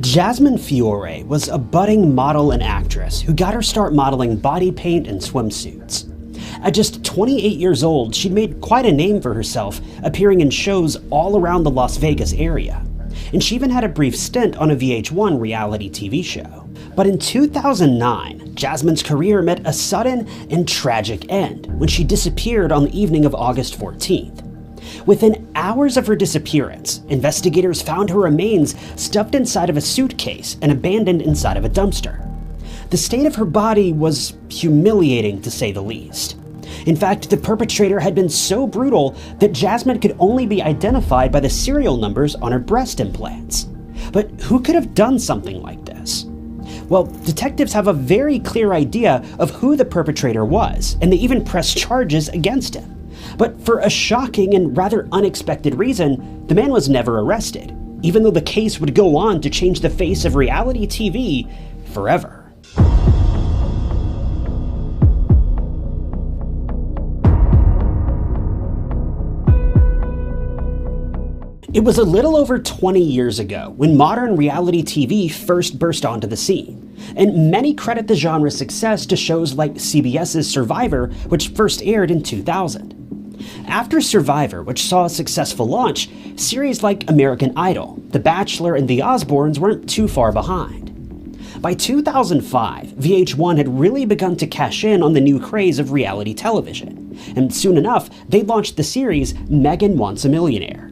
Jasmine Fiore was a budding model and actress who got her start modeling body paint and swimsuits. At just 28 years old, she'd made quite a name for herself, appearing in shows all around the Las Vegas area. And she even had a brief stint on a VH1 reality TV show. But in 2009, Jasmine's career met a sudden and tragic end when she disappeared on the evening of August 14th. Within hours of her disappearance, investigators found her remains stuffed inside of a suitcase and abandoned inside of a dumpster. The state of her body was humiliating, to say the least. In fact, the perpetrator had been so brutal that Jasmine could only be identified by the serial numbers on her breast implants. But who could have done something like this? Well, detectives have a very clear idea of who the perpetrator was, and they even pressed charges against him. But for a shocking and rather unexpected reason, the man was never arrested, even though the case would go on to change the face of reality TV forever. It was a little over 20 years ago when modern reality TV first burst onto the scene, and many credit the genre's success to shows like CBS's Survivor, which first aired in 2000. After Survivor, which saw a successful launch, series like American Idol, The Bachelor, and The Osbournes weren't too far behind. By 2005, VH1 had really begun to cash in on the new craze of reality television, and soon enough, they launched the series Megan Wants a Millionaire.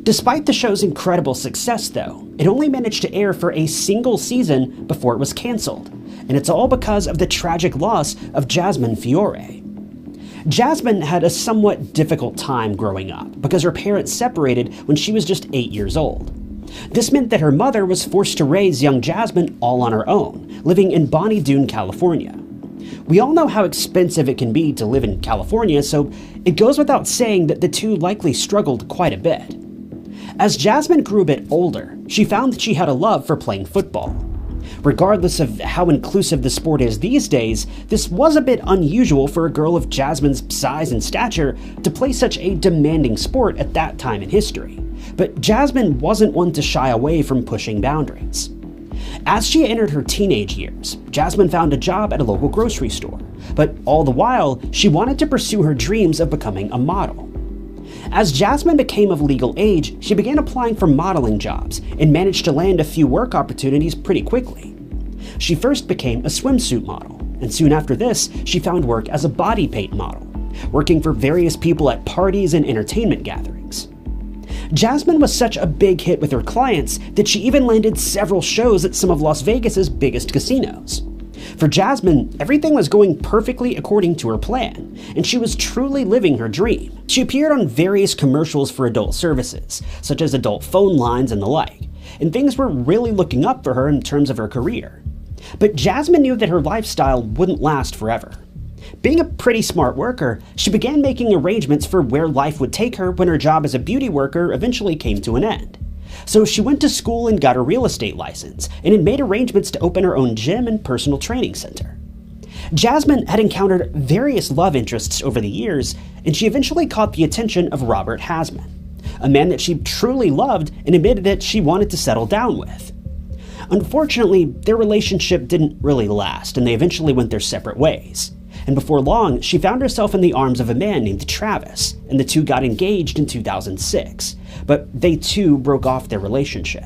Despite the show's incredible success, though, it only managed to air for a single season before it was cancelled, and it's all because of the tragic loss of Jasmine Fiore. Jasmine had a somewhat difficult time growing up because her parents separated when she was just 8 years old. This meant that her mother was forced to raise young Jasmine all on her own, living in Bonnie Doon, California. We all know how expensive it can be to live in California, so it goes without saying that the two likely struggled quite a bit. As Jasmine grew a bit older, she found that she had a love for playing football. Regardless of how inclusive the sport is these days, this was a bit unusual for a girl of Jasmine's size and stature to play such a demanding sport at that time in history. But Jasmine wasn't one to shy away from pushing boundaries. As she entered her teenage years, Jasmine found a job at a local grocery store, but all the while, she wanted to pursue her dreams of becoming a model. As Jasmine became of legal age, she began applying for modeling jobs and managed to land a few work opportunities pretty quickly. She first became a swimsuit model, and soon after this, she found work as a body paint model, working for various people at parties and entertainment gatherings. Jasmine was such a big hit with her clients that she even landed several shows at some of Las Vegas's biggest casinos. For Jasmine, everything was going perfectly according to her plan, and she was truly living her dream. She appeared on various commercials for adult services, such as adult phone lines and the like, and things were really looking up for her in terms of her career. But Jasmine knew that her lifestyle wouldn't last forever. Being a pretty smart worker, she began making arrangements for where life would take her when her job as a beauty worker eventually came to an end. So she went to school and got a real estate license, and had made arrangements to open her own gym and personal training center. Jasmine had encountered various love interests over the years, and she eventually caught the attention of Robert Hasman, a man that she truly loved and admitted that she wanted to settle down with. Unfortunately, their relationship didn't really last, and they eventually went their separate ways. And before long, she found herself in the arms of a man named Travis, and the two got engaged in 2006, but they too broke off their relationship.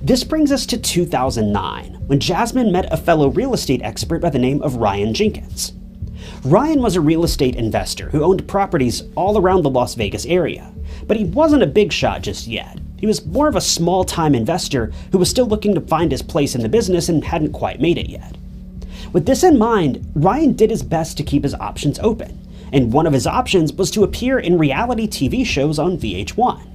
This brings us to 2009, when Jasmine met a fellow real estate expert by the name of Ryan Jenkins. Ryan was a real estate investor who owned properties all around the Las Vegas area, but he wasn't a big shot just yet. He was more of a small-time investor who was still looking to find his place in the business and hadn't quite made it yet. With this in mind, Ryan did his best to keep his options open, and one of his options was to appear in reality TV shows on VH1.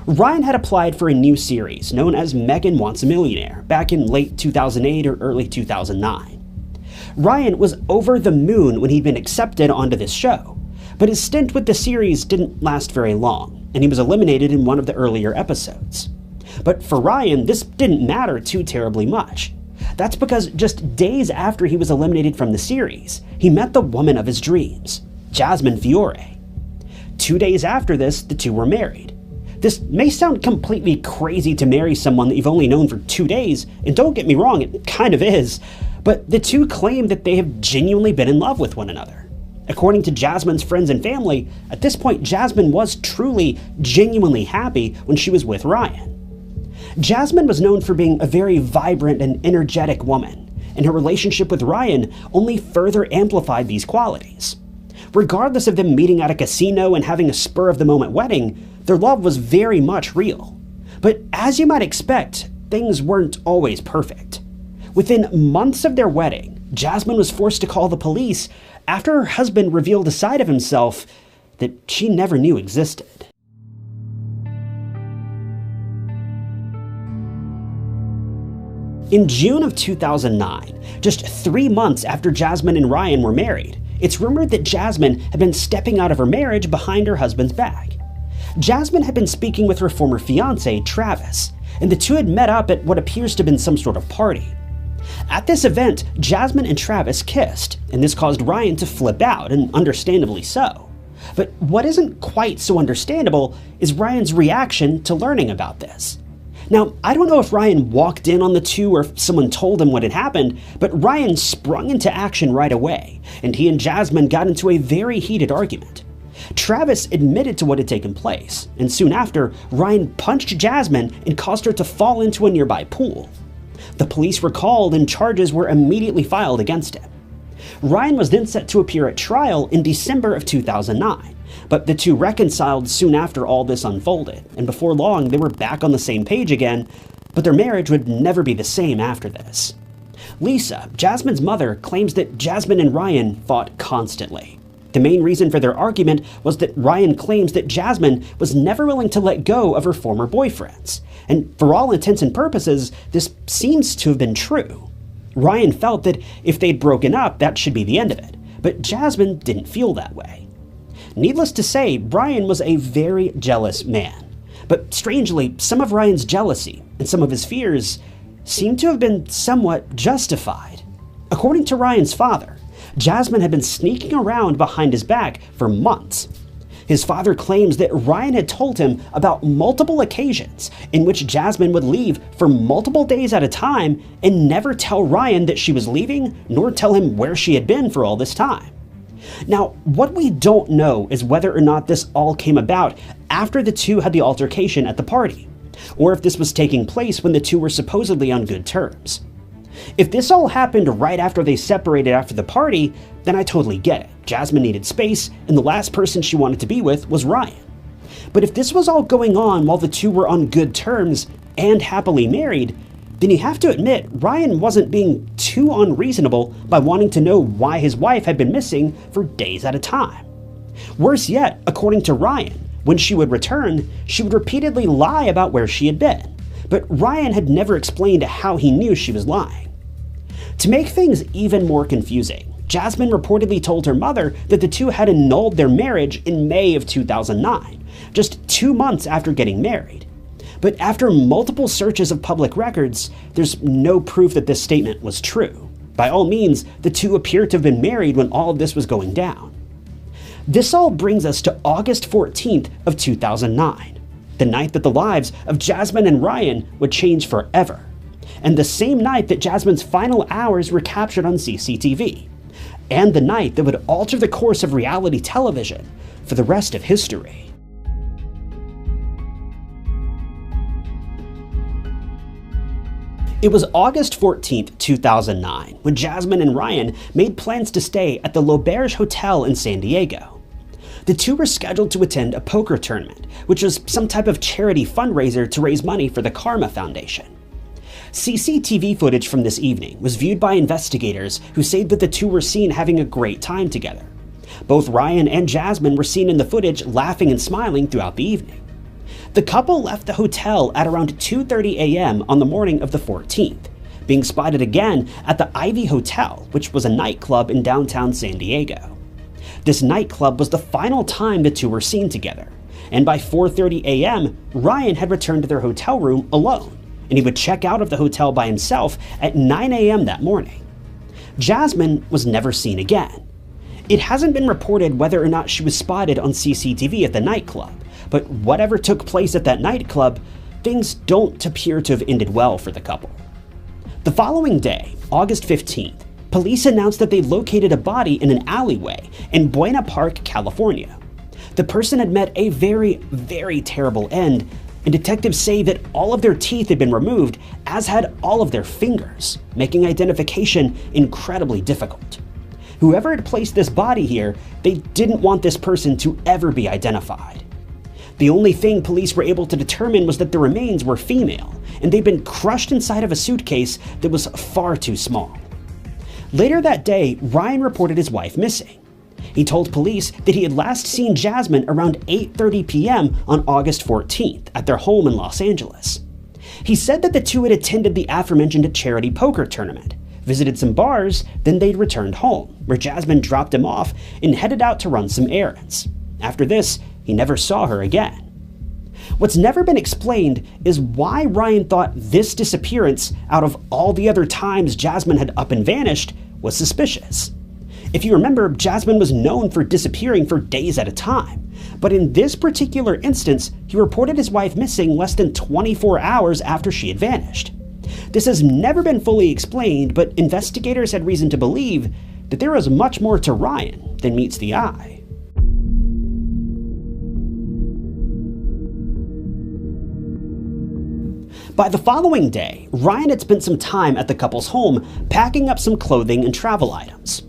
Ryan had applied for a new series known as Megan Wants a Millionaire back in late 2008 or early 2009. Ryan was over the moon when he'd been accepted onto this show, but his stint with the series didn't last very long, and he was eliminated in one of the earlier episodes. But for Ryan, this didn't matter too terribly much. That's because just days after he was eliminated from the series, he met the woman of his dreams, Jasmine Fiore. 2 days after this, the two were married. This may sound completely crazy to marry someone that you've only known for 2 days, and don't get me wrong, it kind of is, but the two claim that they have genuinely been in love with one another. According to Jasmine's friends and family, at this point Jasmine was truly, genuinely happy when she was with Ryan. Jasmine was known for being a very vibrant and energetic woman, and her relationship with Ryan only further amplified these qualities. Regardless of them meeting at a casino and having a spur-of-the-moment wedding, their love was very much real. But as you might expect, things weren't always perfect. Within months of their wedding, Jasmine was forced to call the police after her husband revealed a side of himself that she never knew existed. In June of 2009, just 3 months after Jasmine and Ryan were married, it's rumored that Jasmine had been stepping out of her marriage behind her husband's back. Jasmine had been speaking with her former fiancé, Travis, and the two had met up at what appears to have been some sort of party. At this event, Jasmine and Travis kissed, and this caused Ryan to flip out, and understandably so. But what isn't quite so understandable is Ryan's reaction to learning about this. Now, I don't know if Ryan walked in on the two or if someone told him what had happened, but Ryan sprung into action right away, and he and Jasmine got into a very heated argument. Travis admitted to what had taken place, and soon after, Ryan punched Jasmine and caused her to fall into a nearby pool. The police were called and charges were immediately filed against him. Ryan was then set to appear at trial in December of 2009, but the two reconciled soon after all this unfolded, and before long they were back on the same page again, but their marriage would never be the same after this. Lisa, Jasmine's mother, claims that Jasmine and Ryan fought constantly. The main reason for their argument was that Ryan claims that Jasmine was never willing to let go of her former boyfriends, and for all intents and purposes, this seems to have been true. Ryan felt that if they'd broken up, that should be the end of it, but Jasmine didn't feel that way. Needless to say, Ryan was a very jealous man, but strangely, some of Ryan's jealousy and some of his fears seem to have been somewhat justified. According to Ryan's father, Jasmine had been sneaking around behind his back for months. His father claims that Ryan had told him about multiple occasions in which Jasmine would leave for multiple days at a time and never tell Ryan that she was leaving, nor tell him where she had been for all this time. Now, what we don't know is whether or not this all came about after the two had the altercation at the party, or if this was taking place when the two were supposedly on good terms. If this all happened right after they separated after the party, then I totally get it. Jasmine needed space, and the last person she wanted to be with was Ryan. But if this was all going on while the two were on good terms and happily married, then you have to admit Ryan wasn't being too unreasonable by wanting to know why his wife had been missing for days at a time. Worse yet, according to Ryan, when she would return, she would repeatedly lie about where she had been, but Ryan had never explained how he knew she was lying. To make things even more confusing, Jasmine reportedly told her mother that the two had annulled their marriage in May of 2009, just 2 months after getting married. But after multiple searches of public records, there's no proof that this statement was true. By all means, the two appear to have been married when all of this was going down. This all brings us to August 14th of 2009, the night that the lives of Jasmine and Ryan would change forever, and the same night that Jasmine's final hours were captured on CCTV, and the night that would alter the course of reality television for the rest of history. It was August 14th, 2009, when Jasmine and Ryan made plans to stay at the L'Auberge Hotel in San Diego. The two were scheduled to attend a poker tournament, which was some type of charity fundraiser to raise money for the Karma Foundation. CCTV footage from this evening was viewed by investigators who said that the two were seen having a great time together. Both Ryan and Jasmine were seen in the footage laughing and smiling throughout the evening. The couple left the hotel at around 2:30 a.m. on the morning of the 14th, being spotted again at the Ivy Hotel, which was a nightclub in downtown San Diego. This nightclub was the final time the two were seen together, and by 4:30 a.m., Ryan had returned to their hotel room alone, and he would check out of the hotel by himself at 9 a.m. that morning. Jasmine was never seen again. It hasn't been reported whether or not she was spotted on CCTV at the nightclub, but whatever took place at that nightclub, things don't appear to have ended well for the couple. The following day, August 15th, police announced that they located a body in an alleyway in Buena Park, California. The person had met a very, very terrible end, and detectives say that all of their teeth had been removed, as had all of their fingers, making identification incredibly difficult. Whoever had placed this body here, they didn't want this person to ever be identified. The only thing police were able to determine was that the remains were female, and they'd been crushed inside of a suitcase that was far too small. Later that day, Ryan reported his wife missing. He told police that he had last seen Jasmine around 8:30 p.m. on August 14th at their home in Los Angeles. He said that the two had attended the aforementioned charity poker tournament, visited some bars, then they'd returned home, where Jasmine dropped him off and headed out to run some errands. After this, he never saw her again. What's never been explained is why Ryan thought this disappearance, out of all the other times Jasmine had up and vanished, was suspicious. If you remember, Jasmine was known for disappearing for days at a time, but in this particular instance, he reported his wife missing less than 24 hours after she had vanished. This has never been fully explained, but investigators had reason to believe that there was much more to Ryan than meets the eye. By the following day, Ryan had spent some time at the couple's home packing up some clothing and travel items.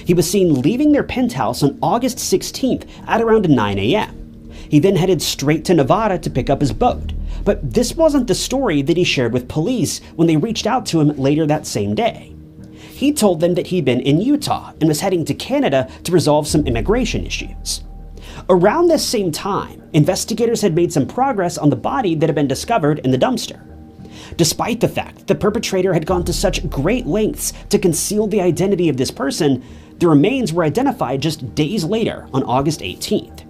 He was seen leaving their penthouse on August 16th at around 9 a.m. He then headed straight to Nevada to pick up his boat, but this wasn't the story that he shared with police when they reached out to him later that same day. He told them that he'd been in Utah and was heading to Canada to resolve some immigration issues. Around this same time, investigators had made some progress on the body that had been discovered in the dumpster. Despite the fact that the perpetrator had gone to such great lengths to conceal the identity of this person, the remains were identified just days later on August 18th.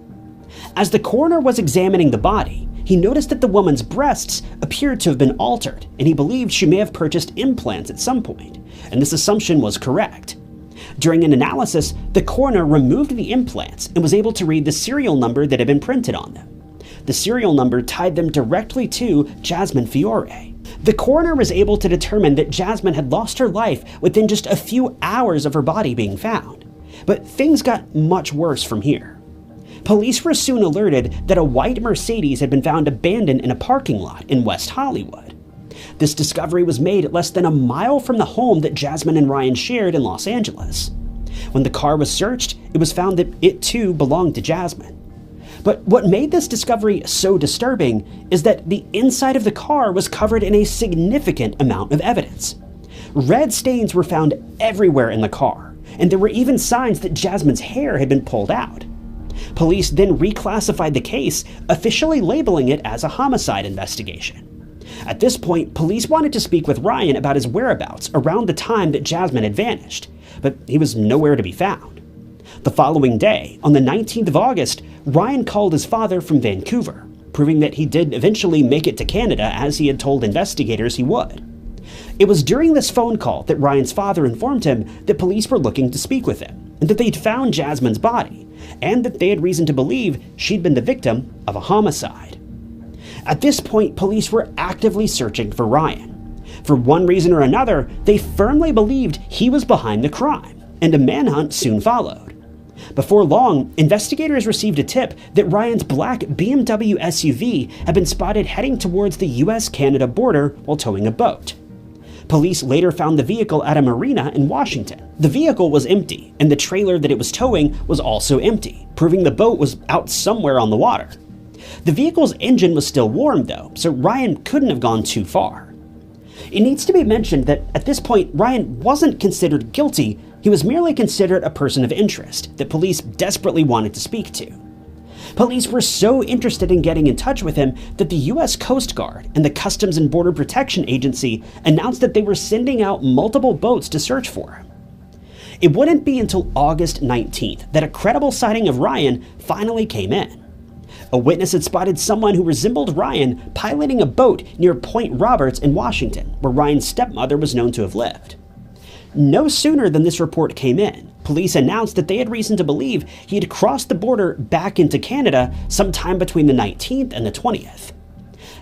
As the coroner was examining the body, he noticed that the woman's breasts appeared to have been altered, and he believed she may have purchased implants at some point, and this assumption was correct. During an analysis, the coroner removed the implants and was able to read the serial number that had been printed on them. The serial number tied them directly to Jasmine Fiore. The coroner was able to determine that Jasmine had lost her life within just a few hours of her body being found. But things got much worse from here. Police were soon alerted that a white Mercedes had been found abandoned in a parking lot in West Hollywood. This discovery was made less than a mile from the home that Jasmine and Ryan shared in Los Angeles. When the car was searched, it was found that it too belonged to Jasmine. But what made this discovery so disturbing is that the inside of the car was covered in a significant amount of evidence. Red stains were found everywhere in the car, and there were even signs that Jasmine's hair had been pulled out. Police then reclassified the case, officially labeling it as a homicide investigation. At this point, police wanted to speak with Ryan about his whereabouts around the time that Jasmine had vanished, but he was nowhere to be found. The following day, on the 19th of August, Ryan called his father from Vancouver, proving that he did eventually make it to Canada as he had told investigators he would. It was during this phone call that Ryan's father informed him that police were looking to speak with him, and that they'd found Jasmine's body, and that they had reason to believe she'd been the victim of a homicide. At this point, police were actively searching for Ryan. For one reason or another, they firmly believed he was behind the crime, and a manhunt soon followed. Before long, investigators received a tip that Ryan's black BMW SUV had been spotted heading towards the US-Canada border while towing a boat. Police later found the vehicle at a marina in Washington. The vehicle was empty, and the trailer that it was towing was also empty, proving the boat was out somewhere on the water. The vehicle's engine was still warm though, so Ryan couldn't have gone too far. It needs to be mentioned that at this point, Ryan wasn't considered guilty. He was merely considered a person of interest that police desperately wanted to speak to. Police were so interested in getting in touch with him that the US Coast Guard and the Customs and Border Protection Agency announced that they were sending out multiple boats to search for him. It wouldn't be until August 19th that a credible sighting of Ryan finally came in. A witness had spotted someone who resembled Ryan piloting a boat near Point Roberts in Washington, where Ryan's stepmother was known to have lived. No sooner than this report came in, police announced that they had reason to believe he had crossed the border back into Canada sometime between the 19th and the 20th.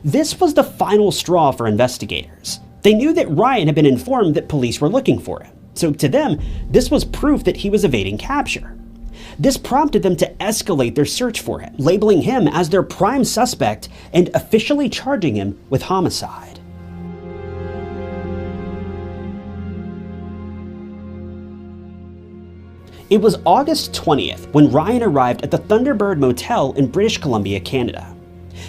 This was the final straw for investigators. They knew that Ryan had been informed that police were looking for him, so to them, this was proof that he was evading capture. This prompted them to escalate their search for him, labeling him as their prime suspect and officially charging him with homicide. It was August 20th when Ryan arrived at the Thunderbird Motel in British Columbia, Canada.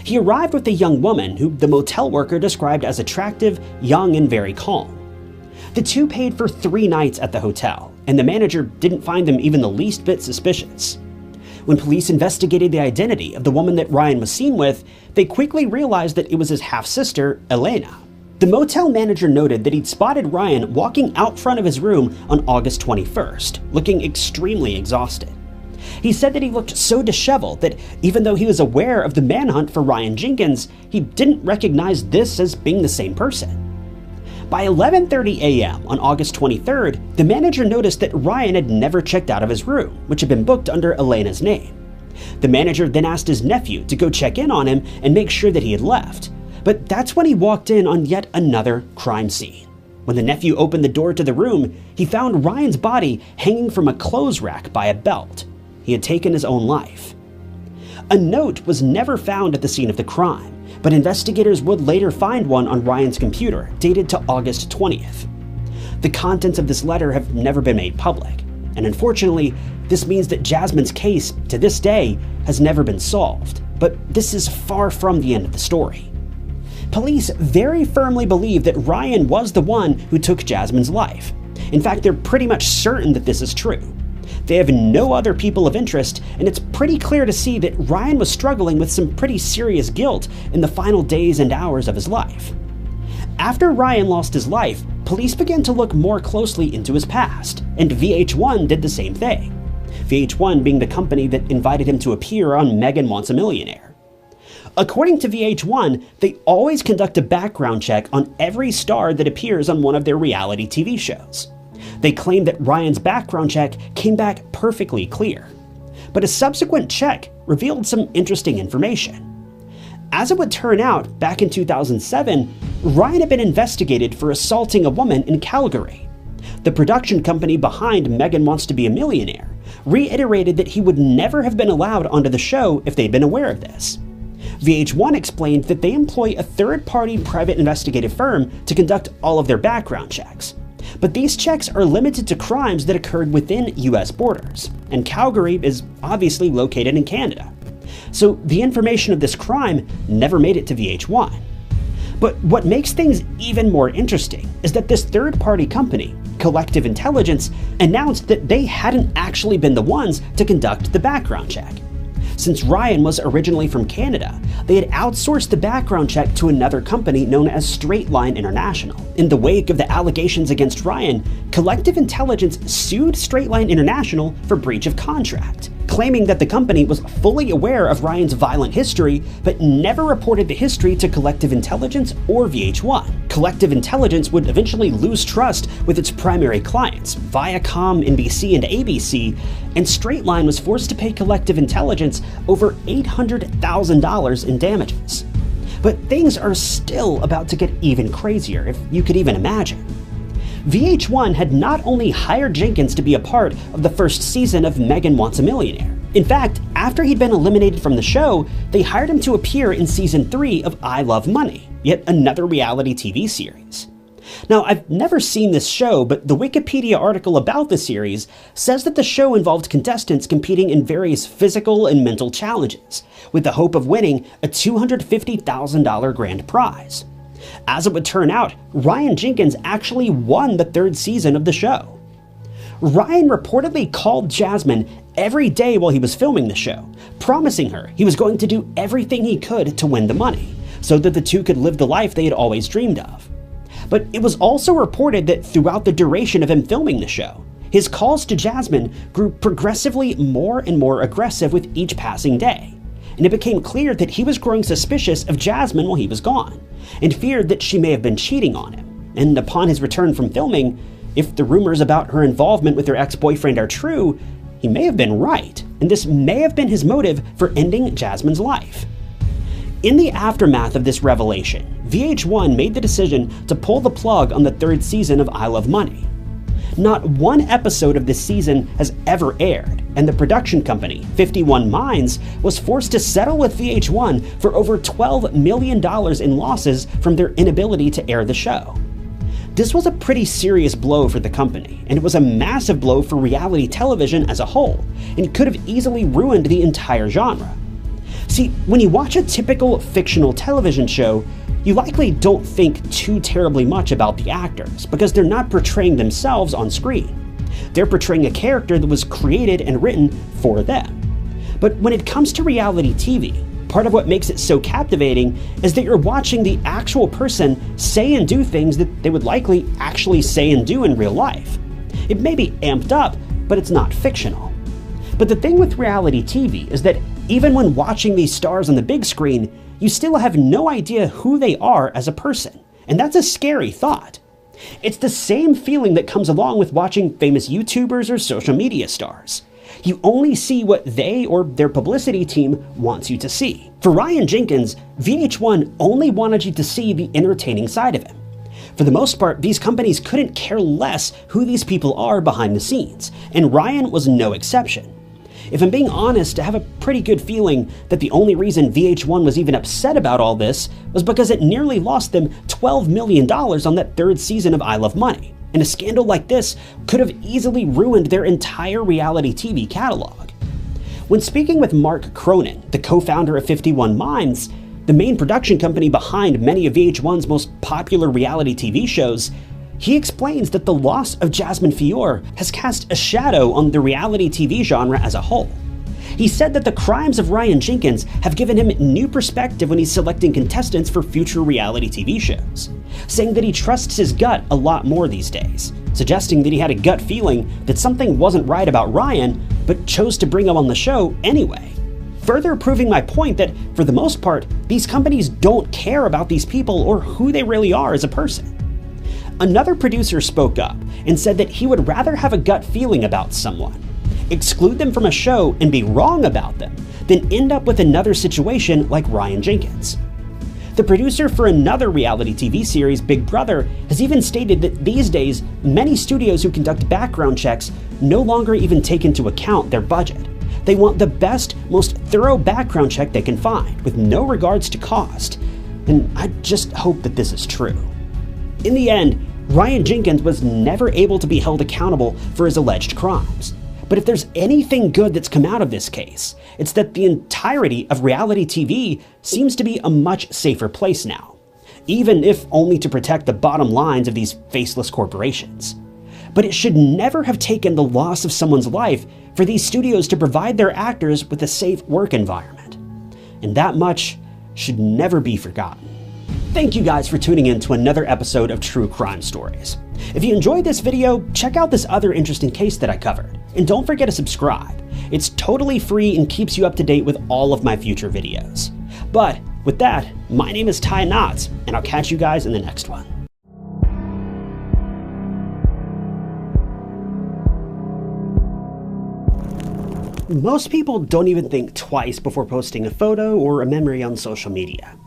He arrived with a young woman who the motel worker described as attractive, young, and very calm. The two paid for 3 nights at the hotel, and the manager didn't find them even the least bit suspicious. When police investigated the identity of the woman that Ryan was seen with, they quickly realized that it was his half-sister, Elena. The motel manager noted that he'd spotted Ryan walking out front of his room on August 21st, looking extremely exhausted. He said that he looked so disheveled that even though he was aware of the manhunt for Ryan Jenkins, he didn't recognize this as being the same person. By 11:30 a.m. on August 23rd, the manager noticed that Ryan had never checked out of his room, which had been booked under Elena's name. The manager then asked his nephew to go check in on him and make sure that he had left, but that's when he walked in on yet another crime scene. When the nephew opened the door to the room, he found Ryan's body hanging from a clothes rack by a belt. He had taken his own life. A note was never found at the scene of the crime, but investigators would later find one on Ryan's computer, dated to August 20th. The contents of this letter have never been made public, and unfortunately, this means that Jasmine's case, to this day, has never been solved. But this is far from the end of the story. Police very firmly believe that Ryan was the one who took Jasmine's life. In fact, they're pretty much certain that this is true. They have no other people of interest, and it's pretty clear to see that Ryan was struggling with some pretty serious guilt in the final days and hours of his life. After Ryan lost his life, police began to look more closely into his past, and VH1 did the same thing. VH1 being the company that invited him to appear on Megan Wants a Millionaire. According to VH1, they always conduct a background check on every star that appears on one of their reality TV shows. They claim that Ryan's background check came back perfectly clear. But a subsequent check revealed some interesting information. As it would turn out, back in 2007, Ryan had been investigated for assaulting a woman in Calgary. The production company behind Megan Wants to Be a Millionaire reiterated that he would never have been allowed onto the show if they'd been aware of this. VH1 explained that they employ a third-party private investigative firm to conduct all of their background checks. But these checks are limited to crimes that occurred within US borders, and Calgary is obviously located in Canada. So the information of this crime never made it to VH1. But what makes things even more interesting is that this third-party company, Collective Intelligence, announced that they hadn't actually been the ones to conduct the background check. Since Ryan was originally from Canada, they had outsourced the background check to another company known as Straight Line International. In the wake of the allegations against Ryan, Collective Intelligence sued Straight Line International for breach of contract, claiming that the company was fully aware of Ryan's violent history, but never reported the history to Collective Intelligence or VH1. Collective Intelligence would eventually lose trust with its primary clients, Viacom, NBC, and ABC, and Straight Line was forced to pay Collective Intelligence over $800,000 in damages. But things are still about to get even crazier, if you could even imagine. VH1 had not only hired Jenkins to be a part of the first season of Megan Wants a Millionaire. In fact, after he'd been eliminated from the show, they hired him to appear in season 3 of I Love Money, yet another reality TV series. Now, I've never seen this show, but the Wikipedia article about the series says that the show involved contestants competing in various physical and mental challenges, with the hope of winning a $250,000 grand prize. As it would turn out, Ryan Jenkins actually won the 3rd season of the show. Ryan reportedly called Jasmine every day while he was filming the show, promising her he was going to do everything he could to win the money, so that the two could live the life they had always dreamed of. But it was also reported that throughout the duration of him filming the show, his calls to Jasmine grew progressively more and more aggressive with each passing day, and it became clear that he was growing suspicious of Jasmine while he was gone, and feared that she may have been cheating on him. And upon his return from filming, If the rumors about her involvement with her ex-boyfriend are true, he may have been right, and this may have been his motive for ending Jasmine's life. In the aftermath of this revelation, VH1 made the decision to pull the plug on the third season of I Love Money. Not one episode of this season has ever aired, and the production company, 51 Minds, was forced to settle with VH1 for over $12 million in losses from their inability to air the show. This was a pretty serious blow for the company, and it was a massive blow for reality television as a whole, and could have easily ruined the entire genre. See, when you watch a typical fictional television show, you likely don't think too terribly much about the actors, because they're not portraying themselves on screen. They're portraying a character that was created and written for them. But when it comes to reality TV, part of what makes it so captivating is that you're watching the actual person say and do things that they would likely actually say and do in real life. It may be amped up, but it's not fictional. But the thing with reality TV is that even when watching these stars on the big screen, you still have no idea who they are as a person, and that's a scary thought. It's the same feeling that comes along with watching famous YouTubers or social media stars. You only see what they or their publicity team wants you to see. For Ryan Jenkins, VH1 only wanted you to see the entertaining side of him. For the most part, these companies couldn't care less who these people are behind the scenes, and Ryan was no exception. If I'm being honest, I have a pretty good feeling that the only reason VH1 was even upset about all this was because it nearly lost them $12 million on that third season of I Love Money. And a scandal like this could have easily ruined their entire reality TV catalog. When speaking with Mark Cronin, the co-founder of 51 Minds, the main production company behind many of VH1's most popular reality TV shows, he explains that the loss of Jasmine Fiore has cast a shadow on the reality TV genre as a whole. He said that the crimes of Ryan Jenkins have given him new perspective when he's selecting contestants for future reality TV shows, saying that he trusts his gut a lot more these days, suggesting that he had a gut feeling that something wasn't right about Ryan, but chose to bring him on the show anyway. Further proving my point that, for the most part, these companies don't care about these people or who they really are as a person. Another producer spoke up and said that he would rather have a gut feeling about someone, exclude them from a show and be wrong about them, than end up with another situation like Ryan Jenkins. The producer for another reality TV series, Big Brother, has even stated that these days, many studios who conduct background checks no longer even take into account their budget. They want the best, most thorough background check they can find, with no regards to cost. And I just hope that this is true. In the end, Ryan Jenkins was never able to be held accountable for his alleged crimes. But if there's anything good that's come out of this case, it's that the entirety of reality TV seems to be a much safer place now, even if only to protect the bottom lines of these faceless corporations. But it should never have taken the loss of someone's life for these studios to provide their actors with a safe work environment. And that much should never be forgotten. Thank you guys for tuning in to another episode of True Crime Stories. If you enjoyed this video, check out this other interesting case that I covered, and don't forget to subscribe. It's totally free and keeps you up to date with all of my future videos. But with that, my name is Ty Knotts, and I'll catch you guys in the next one. Most people don't even think twice before posting a photo or a memory on social media.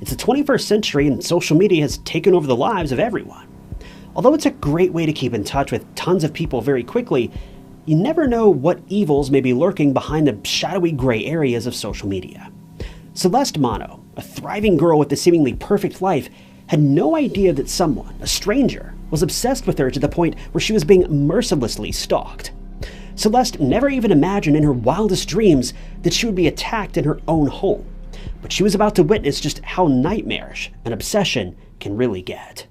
It's the 21st century and social media has taken over the lives of everyone. Although it's a great way to keep in touch with tons of people very quickly, you never know what evils may be lurking behind the shadowy gray areas of social media. Celeste Mono, a thriving girl with a seemingly perfect life, had no idea that someone, a stranger, was obsessed with her to the point where she was being mercilessly stalked. Celeste never even imagined in her wildest dreams that she would be attacked in her own home. But she was about to witness just how nightmarish an obsession can really get.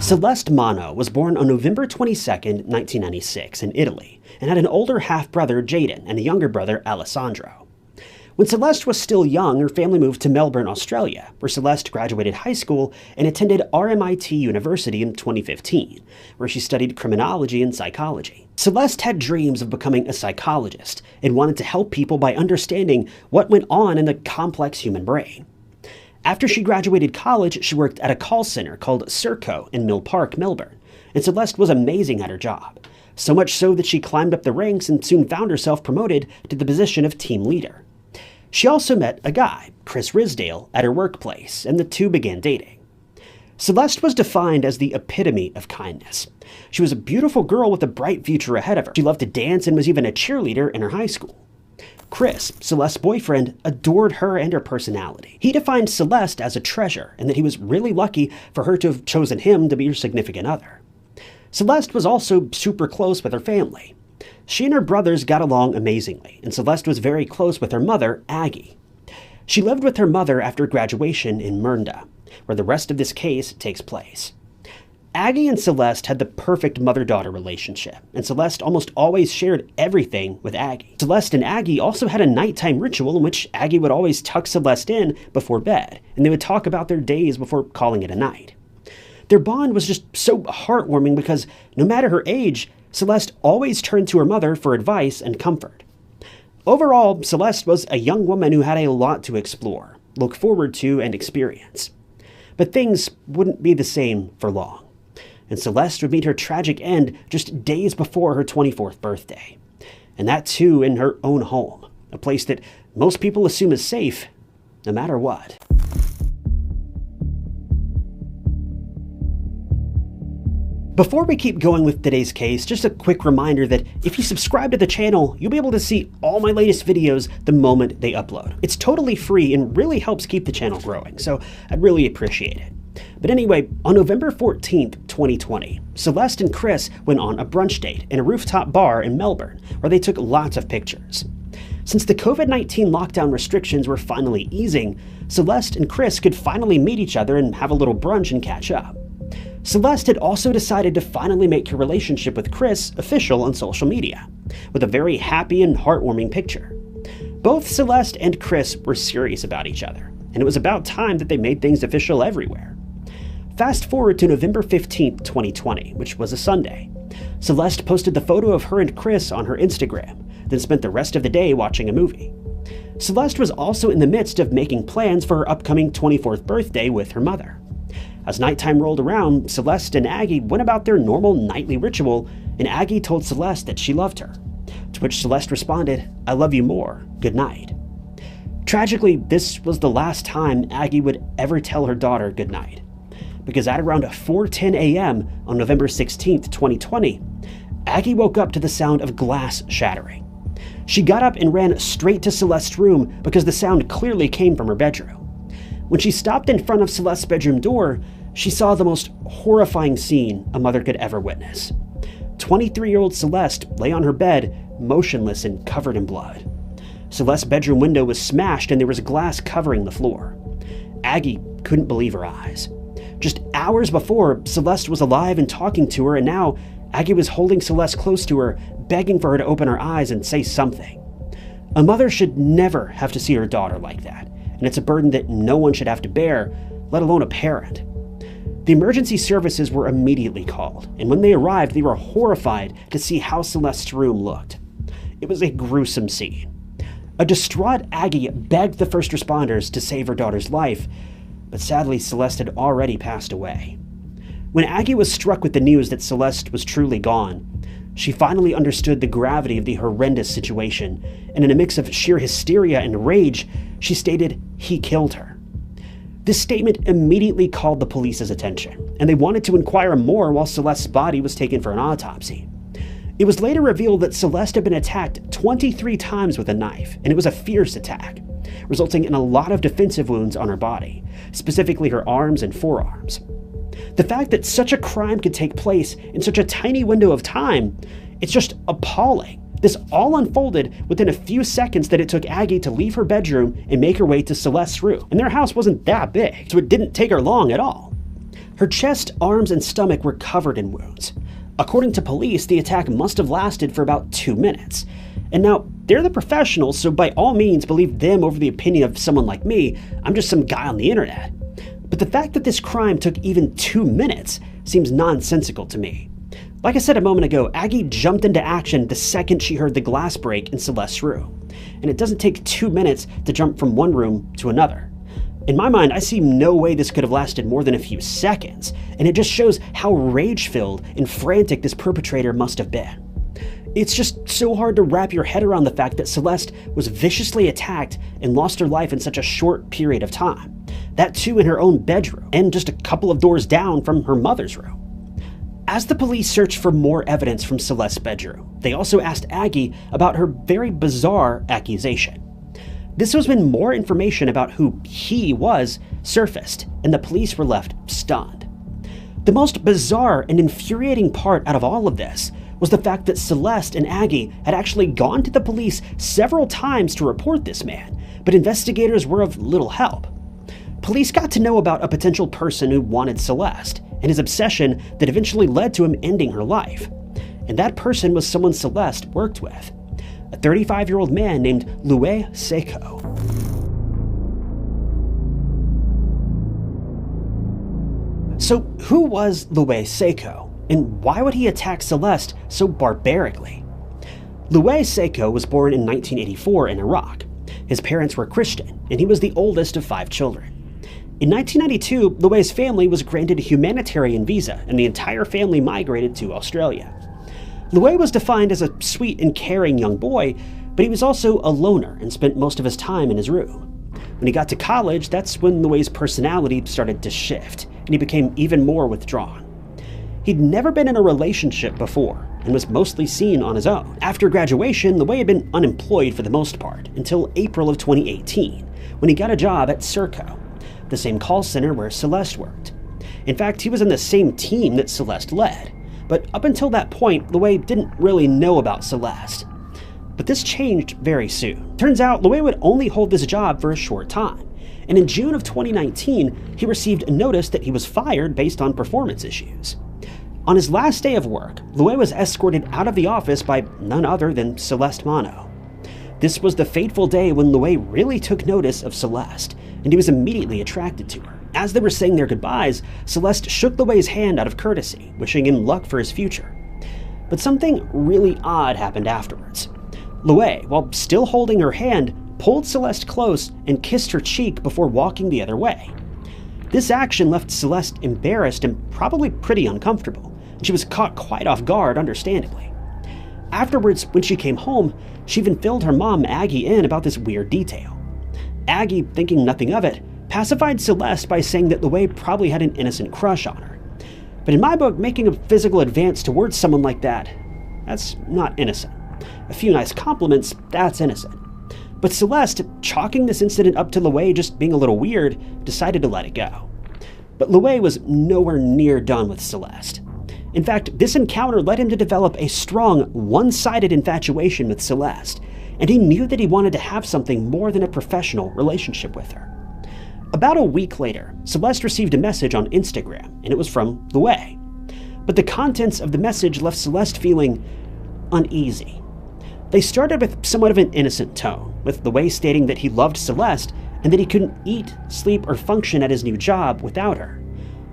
Celeste Mono was born on November 22, 1996 in Italy, and had an older half-brother, Jaden, and a younger brother, Alessandro. When Celeste was still young, her family moved to Melbourne, Australia, where Celeste graduated high school and attended RMIT University in 2015, where she studied criminology and psychology. Celeste had dreams of becoming a psychologist and wanted to help people by understanding what went on in the complex human brain. After she graduated college, she worked at a call center called Serco in Mill Park, Melbourne, and Celeste was amazing at her job, so much so that she climbed up the ranks and soon found herself promoted to the position of team leader. She also met a guy, Chris Risdale, at her workplace, and the two began dating. Celeste was defined as the epitome of kindness. She was a beautiful girl with a bright future ahead of her. She loved to dance and was even a cheerleader in her high school. Chris, Celeste's boyfriend, adored her and her personality. He defined Celeste as a treasure, and that he was really lucky for her to have chosen him to be her significant other. Celeste was also super close with her family. She and her brothers got along amazingly, and Celeste was very close with her mother, Aggie. She lived with her mother after graduation in Mernda, where the rest of this case takes place. Aggie and Celeste had the perfect mother-daughter relationship, and Celeste almost always shared everything with Aggie. Celeste and Aggie also had a nighttime ritual in which Aggie would always tuck Celeste in before bed, and they would talk about their days before calling it a night. Their bond was just so heartwarming because no matter her age, Celeste always turned to her mother for advice and comfort. Overall, Celeste was a young woman who had a lot to explore, look forward to, and experience. But things wouldn't be the same for long, and Celeste would meet her tragic end just days before her 24th birthday. And that too in her own home, a place that most people assume is safe, no matter what. Before we keep going with today's case, just a quick reminder that if you subscribe to the channel, you'll be able to see all my latest videos the moment they upload. It's totally free and really helps keep the channel growing, so I'd really appreciate it. But anyway, on November 14th, 2020, Celeste and Chris went on a brunch date in a rooftop bar in Melbourne, where they took lots of pictures. Since the COVID-19 lockdown restrictions were finally easing, Celeste and Chris could finally meet each other and have a little brunch and catch up. Celeste had also decided to finally make her relationship with Chris official on social media, with a very happy and heartwarming picture. Both Celeste and Chris were serious about each other, and it was about time that they made things official everywhere. Fast forward to November 15th, 2020, which was a Sunday. Celeste posted the photo of her and Chris on her Instagram, then spent the rest of the day watching a movie. Celeste was also in the midst of making plans for her upcoming 24th birthday with her mother. As nighttime rolled around, Celeste and Aggie went about their normal nightly ritual, and Aggie told Celeste that she loved her, to which Celeste responded, "I love you more, good night." Tragically, this was the last time Aggie would ever tell her daughter good night, because at around 4:10 a.m. on November 16th, 2020, Aggie woke up to the sound of glass shattering. She got up and ran straight to Celeste's room because the sound clearly came from her bedroom. When she stopped in front of Celeste's bedroom door, she saw the most horrifying scene a mother could ever witness. 23-year-old Celeste lay on her bed, motionless and covered in blood. Celeste's bedroom window was smashed and there was glass covering the floor. Aggie couldn't believe her eyes. Just hours before, Celeste was alive and talking to her, and now Aggie was holding Celeste close to her, begging for her to open her eyes and say something. A mother should never have to see her daughter like that, and it's a burden that no one should have to bear, let alone a parent. The emergency services were immediately called, and when they arrived, they were horrified to see how Celeste's room looked. It was a gruesome scene. A distraught Aggie begged the first responders to save her daughter's life, but sadly Celeste had already passed away. When Aggie was struck with the news that Celeste was truly gone, she finally understood the gravity of the horrendous situation, and in a mix of sheer hysteria and rage, she stated, "He killed her." This statement immediately called the police's attention, and they wanted to inquire more while Celeste's body was taken for an autopsy. It was later revealed that Celeste had been attacked 23 times with a knife, and it was a fierce attack, resulting in a lot of defensive wounds on her body, specifically her arms and forearms. The fact that such a crime could take place in such a tiny window of time, it's just appalling. This all unfolded within a few seconds that it took Aggie to leave her bedroom and make her way to Celeste's room. And their house wasn't that big, so it didn't take her long at all. Her chest, arms, and stomach were covered in wounds. According to police, the attack must have lasted for about 2 minutes. And now, they're the professionals, so by all means believe them over the opinion of someone like me. I'm just some guy on the internet. But the fact that this crime took even 2 minutes seems nonsensical to me. Like I said a moment ago, Aggie jumped into action the second she heard the glass break in Celeste's room. And it doesn't take 2 minutes to jump from one room to another. In my mind, I see no way this could have lasted more than a few seconds, and it just shows how rage-filled and frantic this perpetrator must have been. It's just so hard to wrap your head around the fact that Celeste was viciously attacked and lost her life in such a short period of time. That too in her own bedroom, and just a couple of doors down from her mother's room. As the police searched for more evidence from Celeste's bedroom, they also asked Aggie about her very bizarre accusation. This was when more information about who he was surfaced, and the police were left stunned. The most bizarre and infuriating part out of all of this was the fact that Celeste and Aggie had actually gone to the police several times to report this man, but investigators were of little help. Police got to know about a potential person who wanted Celeste, and his obsession that eventually led to him ending her life. And that person was someone Celeste worked with, a 35-year-old man named Louis Seiko. So who was Louis Seiko, and why would he attack Celeste so barbarically? Louis Seiko was born in 1984 in Iraq. His parents were Christian, and he was the oldest of 5 children. In 1992, Louis' family was granted a humanitarian visa, and the entire family migrated to Australia. Louis was defined as a sweet and caring young boy, but he was also a loner and spent most of his time in his room. When he got to college, that's when Louis' personality started to shift, and he became even more withdrawn. He'd never been in a relationship before, and was mostly seen on his own. After graduation, Louis had been unemployed for the most part, until April of 2018, when he got a job at Serco, the same call center where Celeste worked. In fact, he was in the same team that Celeste led, but up until that point, Louis didn't really know about Celeste. But this changed very soon. Turns out, Louis would only hold this job for a short time, and in June of 2019, he received a notice that he was fired based on performance issues. On his last day of work, Louis was escorted out of the office by none other than Celeste Mano. This was the fateful day when Louis really took notice of Celeste, and he was immediately attracted to her. As they were saying their goodbyes, Celeste shook Louis' hand out of courtesy, wishing him luck for his future. But something really odd happened afterwards. Louis, while still holding her hand, pulled Celeste close and kissed her cheek before walking the other way. This action left Celeste embarrassed and probably pretty uncomfortable, and she was caught quite off guard, understandably. Afterwards, when she came home, she even filled her mom, Aggie, in about this weird detail. Aggie, thinking nothing of it, pacified Celeste by saying that Louis probably had an innocent crush on her. But in my book, making a physical advance towards someone like that's not innocent. A few nice compliments, that's innocent. But Celeste, chalking this incident up to Louis just being a little weird, decided to let it go. But Louis was nowhere near done with Celeste. In fact, this encounter led him to develop a strong, one-sided infatuation with Celeste, and he knew that he wanted to have something more than a professional relationship with her. About a week later, Celeste received a message on Instagram, and it was from Louis. But the contents of the message left Celeste feeling uneasy. They started with somewhat of an innocent tone, with Louis stating that he loved Celeste and that he couldn't eat, sleep, or function at his new job without her,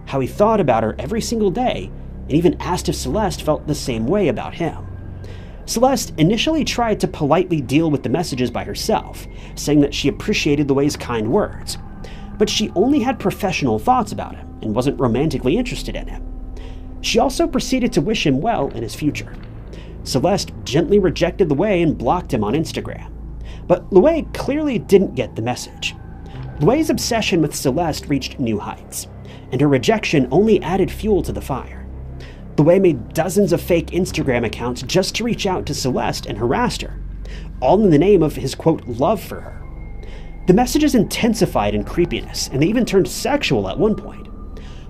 how he thought about her every single day, and even asked if Celeste felt the same way about him. Celeste initially tried to politely deal with the messages by herself, saying that she appreciated Louis' kind words, but she only had professional thoughts about him and wasn't romantically interested in him. She also proceeded to wish him well in his future. Celeste gently rejected Louis and blocked him on Instagram, but Louis clearly didn't get the message. Louis' obsession with Celeste reached new heights, and her rejection only added fuel to the fire. Louis made dozens of fake Instagram accounts just to reach out to Celeste and harass her, all in the name of his, quote, love for her. The messages intensified in creepiness, and they even turned sexual at one point.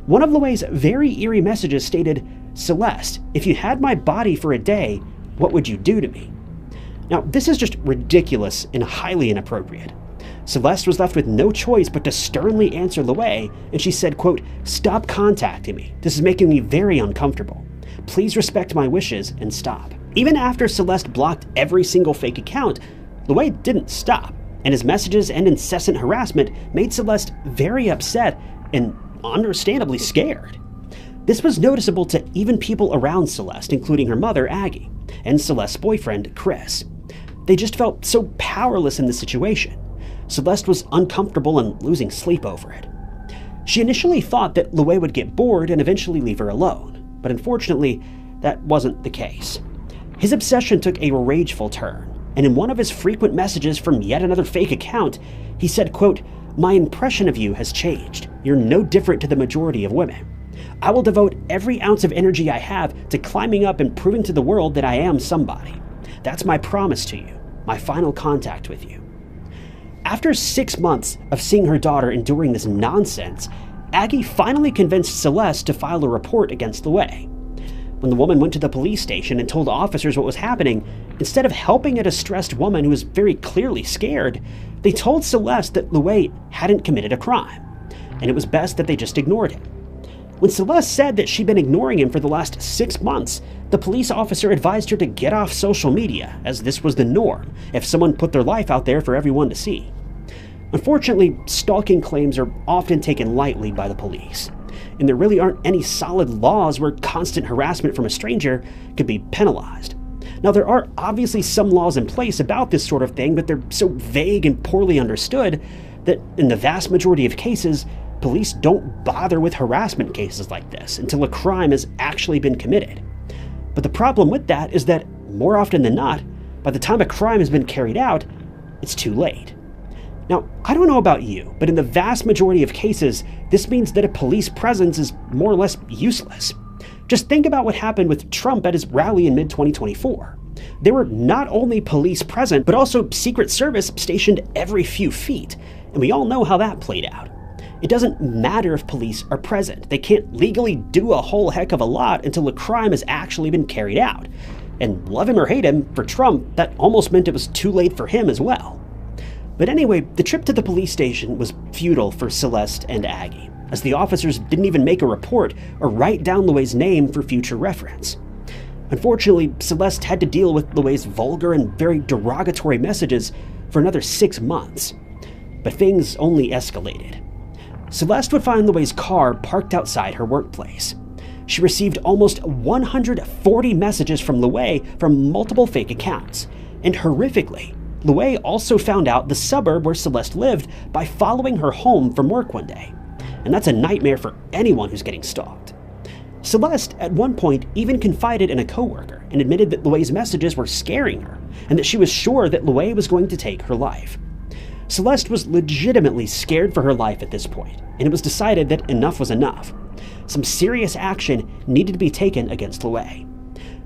One of Louis' very eerie messages stated, "Celeste, if you had my body for a day, what would you do to me?" Now, this is just ridiculous and highly inappropriate. Celeste was left with no choice but to sternly answer Louis, and she said, quote, "Stop contacting me. This is making me very uncomfortable. Please respect my wishes and stop." Even after Celeste blocked every single fake account, Luis didn't stop, and his messages and incessant harassment made Celeste very upset and understandably scared. This was noticeable to even people around Celeste, including her mother, Aggie, and Celeste's boyfriend, Chris. They just felt so powerless in the situation. Celeste was uncomfortable and losing sleep over it. She initially thought that Luis would get bored and eventually leave her alone, but unfortunately, that wasn't the case. His obsession took a rageful turn, and in one of his frequent messages from yet another fake account, he said, quote, "My impression of you has changed. You're no different to the majority of women. I will devote every ounce of energy I have to climbing up and proving to the world that I am somebody. That's my promise to you, my final contact with you." After 6 months of seeing her daughter enduring this nonsense, Aggie finally convinced Celeste to file a report against Luis. When the woman went to the police station and told officers what was happening, instead of helping a distressed woman who was very clearly scared, they told Celeste that Luis hadn't committed a crime, and it was best that they just ignored him. When Celeste said that she'd been ignoring him for the last 6 months, the police officer advised her to get off social media, as this was the norm if someone put their life out there for everyone to see. Unfortunately, stalking claims are often taken lightly by the police, and there really aren't any solid laws where constant harassment from a stranger could be penalized. Now, there are obviously some laws in place about this sort of thing, but they're so vague and poorly understood that in the vast majority of cases, police don't bother with harassment cases like this until a crime has actually been committed. But the problem with that is that, more often than not, by the time a crime has been carried out, it's too late. Now, I don't know about you, but in the vast majority of cases, this means that a police presence is more or less useless. Just think about what happened with Trump at his rally in mid-2024. There were not only police present, but also Secret Service stationed every few feet, and we all know how that played out. It doesn't matter if police are present. They can't legally do a whole heck of a lot until a crime has actually been carried out. And love him or hate him, for Trump, that almost meant it was too late for him as well. But anyway, the trip to the police station was futile for Celeste and Aggie, as the officers didn't even make a report or write down Luis's name for future reference. Unfortunately, Celeste had to deal with Luis's vulgar and very derogatory messages for another 6 months. But things only escalated. Celeste would find Luis's car parked outside her workplace. She received almost 140 messages from Luis from multiple fake accounts, and horrifically, Luis also found out the suburb where Celeste lived by following her home from work one day, and that's a nightmare for anyone who's getting stalked. Celeste, at one point, even confided in a coworker and admitted that Luis's messages were scaring her, and that she was sure that Luis was going to take her life. Celeste was legitimately scared for her life at this point, and it was decided that enough was enough. Some serious action needed to be taken against Luis.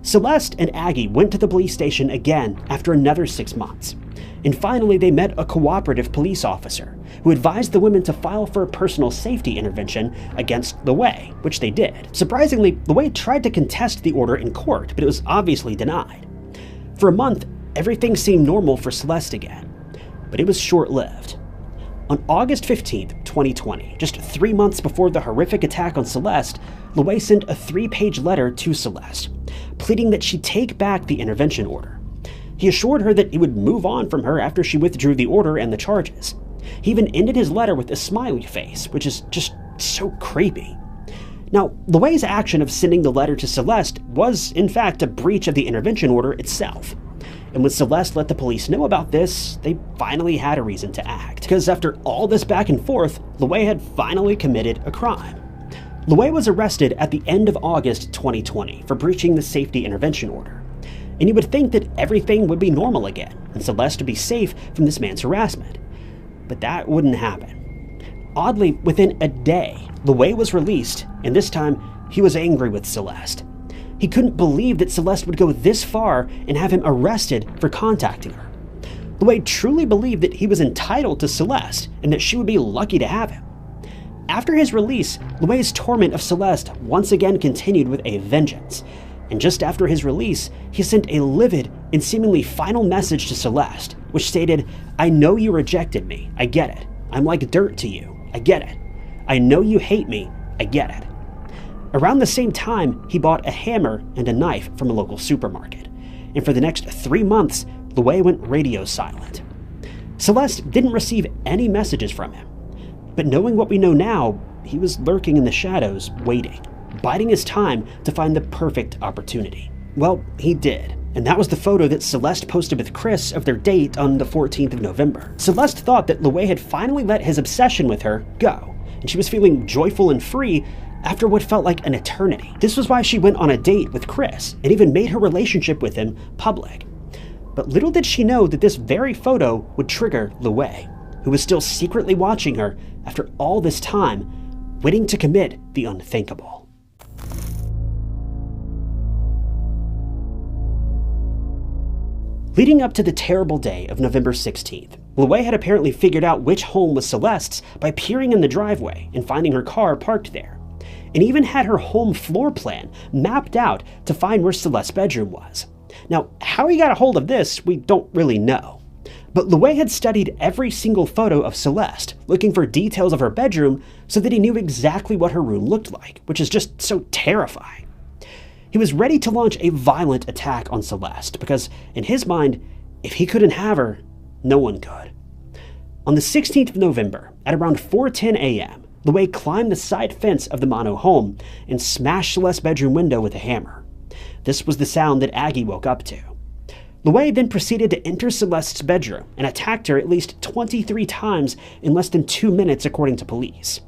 Celeste and Aggie went to the police station again after another 6 months, and finally they met a cooperative police officer who advised the women to file for a personal safety intervention against Luis, which they did. Surprisingly, Luis tried to contest the order in court, but it was obviously denied. For a month, everything seemed normal for Celeste again, but it was short-lived. On August 15th, 2020, just 3 months before the horrific attack on Celeste, Luis sent a 3-page letter to Celeste, pleading that she take back the intervention order. He assured her that he would move on from her after she withdrew the order and the charges. He even ended his letter with a smiley face, which is just so creepy. Now, Luis's action of sending the letter to Celeste was, in fact, a breach of the intervention order itself. And when Celeste let the police know about this, they finally had a reason to act. Because after all this back and forth, Luis had finally committed a crime. Luis was arrested at the end of August 2020 for breaching the safety intervention order. And you would think that everything would be normal again, and Celeste would be safe from this man's harassment. But that wouldn't happen. Oddly, within a day, Luis was released, and this time, he was angry with Celeste. He couldn't believe that Celeste would go this far and have him arrested for contacting her. Luis truly believed that he was entitled to Celeste and that she would be lucky to have him. After his release, Luis's torment of Celeste once again continued with a vengeance, and just after his release, he sent a livid and seemingly final message to Celeste, which stated, "I know you rejected me, I get it. I'm like dirt to you, I get it. I know you hate me, I get it." Around the same time, he bought a hammer and a knife from a local supermarket. and for the next 3 months, Louis went radio silent. Celeste didn't receive any messages from him, but knowing what we know now, he was lurking in the shadows, waiting, biding his time to find the perfect opportunity. Well, he did, and that was the photo that Celeste posted with Chris of their date on the 14th of November. Celeste thought that Louis had finally let his obsession with her go, and she was feeling joyful and free after what felt like an eternity. This was why she went on a date with Chris, and even made her relationship with him public. But little did she know that this very photo would trigger Louis, who was still secretly watching her after all this time, waiting to commit the unthinkable. Leading up to the terrible day of November 16th, Louis had apparently figured out which home was Celeste's by peering in the driveway and finding her car parked there, and even had her home floor plan mapped out to find where Celeste's bedroom was. Now, how he got a hold of this, we don't really know. But Louis had studied every single photo of Celeste, looking for details of her bedroom so that he knew exactly what her room looked like, which is just so terrifying. He was ready to launch a violent attack on Celeste because, in his mind, if he couldn't have her, no one could. On the 16th of November, at around 4:10 a.m., Louis climbed the side fence of the Mono home and smashed Celeste's bedroom window with a hammer. This was the sound that Aggie woke up to. Louis then proceeded to enter Celeste's bedroom and attacked her at least 23 times in less than 2 minutes, according to police.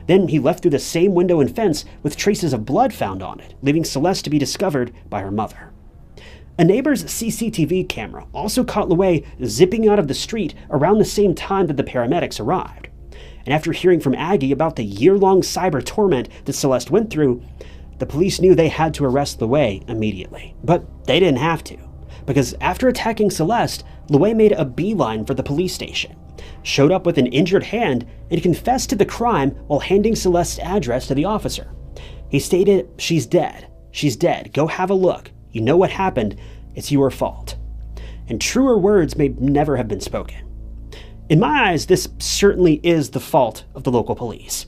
Then he left through the same window and fence with traces of blood found on it, leaving Celeste to be discovered by her mother. A neighbor's CCTV camera also caught Louis zipping out of the street around the same time that the paramedics arrived. And after hearing from Aggie about the year-long cyber torment that Celeste went through, the police knew they had to arrest Louis immediately. But they didn't have to, because after attacking Celeste, Louis made a beeline for the police station, showed up with an injured hand, and confessed to the crime while handing Celeste's address to the officer. He stated, "She's dead. She's dead. Go have a look. You know what happened. It's your fault." And truer words may never have been spoken. In my eyes, this certainly is the fault of the local police.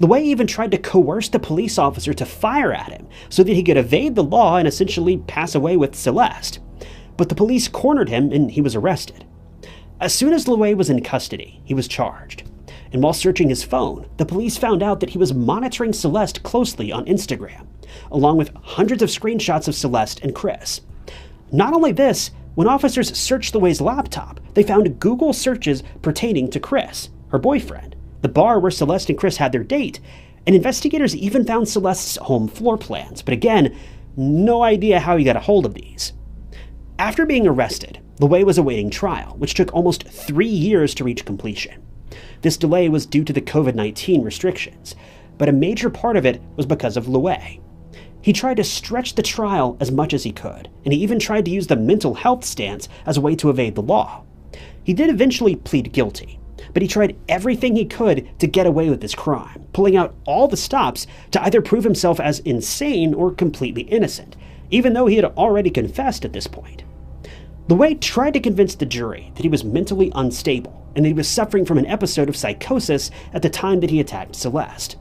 Louis even tried to coerce the police officer to fire at him so that he could evade the law and essentially pass away with Celeste. But the police cornered him and he was arrested. As soon as Louis was in custody, he was charged. And while searching his phone, the police found out that he was monitoring Celeste closely on Instagram, along with hundreds of screenshots of Celeste and Chris. Not only this, when officers searched Louis' laptop, they found Google searches pertaining to Chris, her boyfriend, the bar where Celeste and Chris had their date, and investigators even found Celeste's home floor plans, but again, no idea how he got a hold of these. After being arrested, Louis was awaiting trial, which took almost 3 years to reach completion. This delay was due to the COVID-19 restrictions, but a major part of it was because of Louis. He tried to stretch the trial as much as he could, and he even tried to use the mental health stance as a way to evade the law. He did eventually plead guilty, but he tried everything he could to get away with this crime, pulling out all the stops to either prove himself as insane or completely innocent, even though he had already confessed at this point. Louis tried to convince the jury that he was mentally unstable and that he was suffering from an episode of psychosis at the time that he attacked Celeste.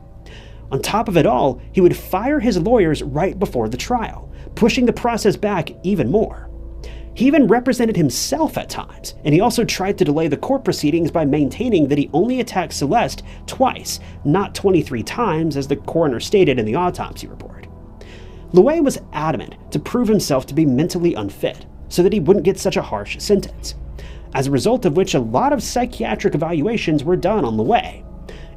On top of it all, he would fire his lawyers right before the trial, pushing the process back even more. He even represented himself at times, and he also tried to delay the court proceedings by maintaining that he only attacked Celeste twice, not 23 times as the coroner stated in the autopsy report. Louis was adamant to prove himself to be mentally unfit, so that he wouldn't get such a harsh sentence, as a result of which a lot of psychiatric evaluations were done on Louis.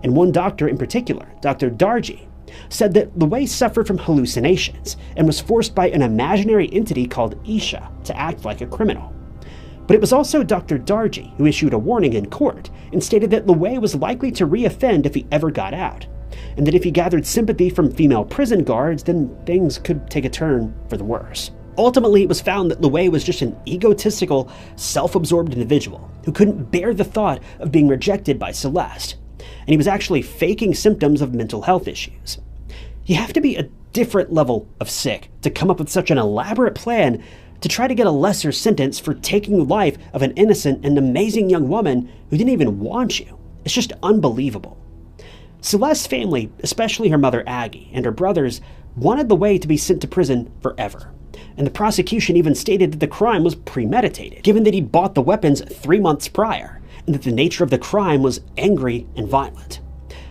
And one doctor in particular, Dr. Dargy, said that Louis suffered from hallucinations and was forced by an imaginary entity called Isha to act like a criminal. But it was also Dr. Dargy who issued a warning in court and stated that Louis was likely to reoffend if he ever got out, and that if he gathered sympathy from female prison guards, then things could take a turn for the worse. Ultimately, it was found that Louis was just an egotistical, self-absorbed individual who couldn't bear the thought of being rejected by Celeste, and he was actually faking symptoms of mental health issues. You have to be a different level of sick to come up with such an elaborate plan to try to get a lesser sentence for taking the life of an innocent and amazing young woman who didn't even want you. It's just unbelievable. Celeste's family, especially her mother Aggie and her brothers, wanted Louis to be sent to prison forever. and the prosecution even stated that the crime was premeditated, given that he'd bought the weapons 3 months prior, and that the nature of the crime was angry and violent.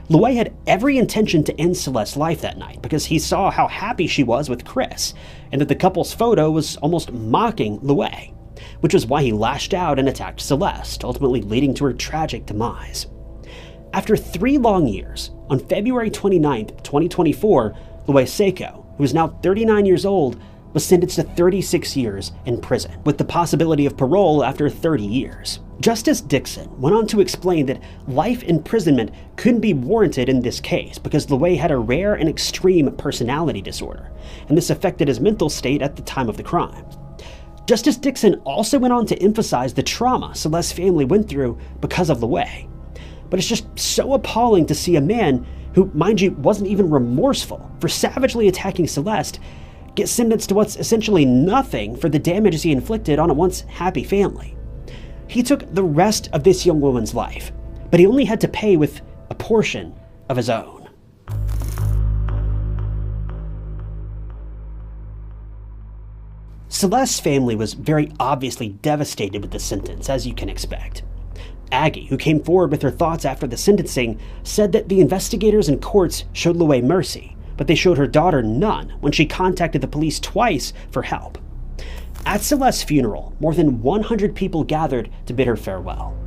Loay had every intention to end Celeste's life that night because he saw how happy she was with Chris, and that the couple's photo was almost mocking Loay, which was why he lashed out and attacked Celeste, ultimately leading to her tragic demise. After 3 long years, on February 29, 2024, Loay Seiko, who is now 39 years old, was sentenced to 36 years in prison, with the possibility of parole after 30 years. Justice Dixon went on to explain that life imprisonment couldn't be warranted in this case because Loay had a rare and extreme personality disorder, and this affected his mental state at the time of the crime. Justice Dixon also went on to emphasize the trauma Celeste's family went through because of Loay. But it's just so appalling to see a man who, mind you, wasn't even remorseful for savagely attacking Celeste get sentenced to what's essentially nothing for the damages he inflicted on a once happy family. He took the rest of this young woman's life, but he only had to pay with a portion of his own. Celeste's family was very obviously devastated with the sentence, as you can expect. Aggie, who came forward with her thoughts after the sentencing, said that the investigators and courts showed Loay mercy, but they showed her daughter none when she contacted the police twice for help. At Celeste's funeral, more than 100 people gathered to bid her farewell.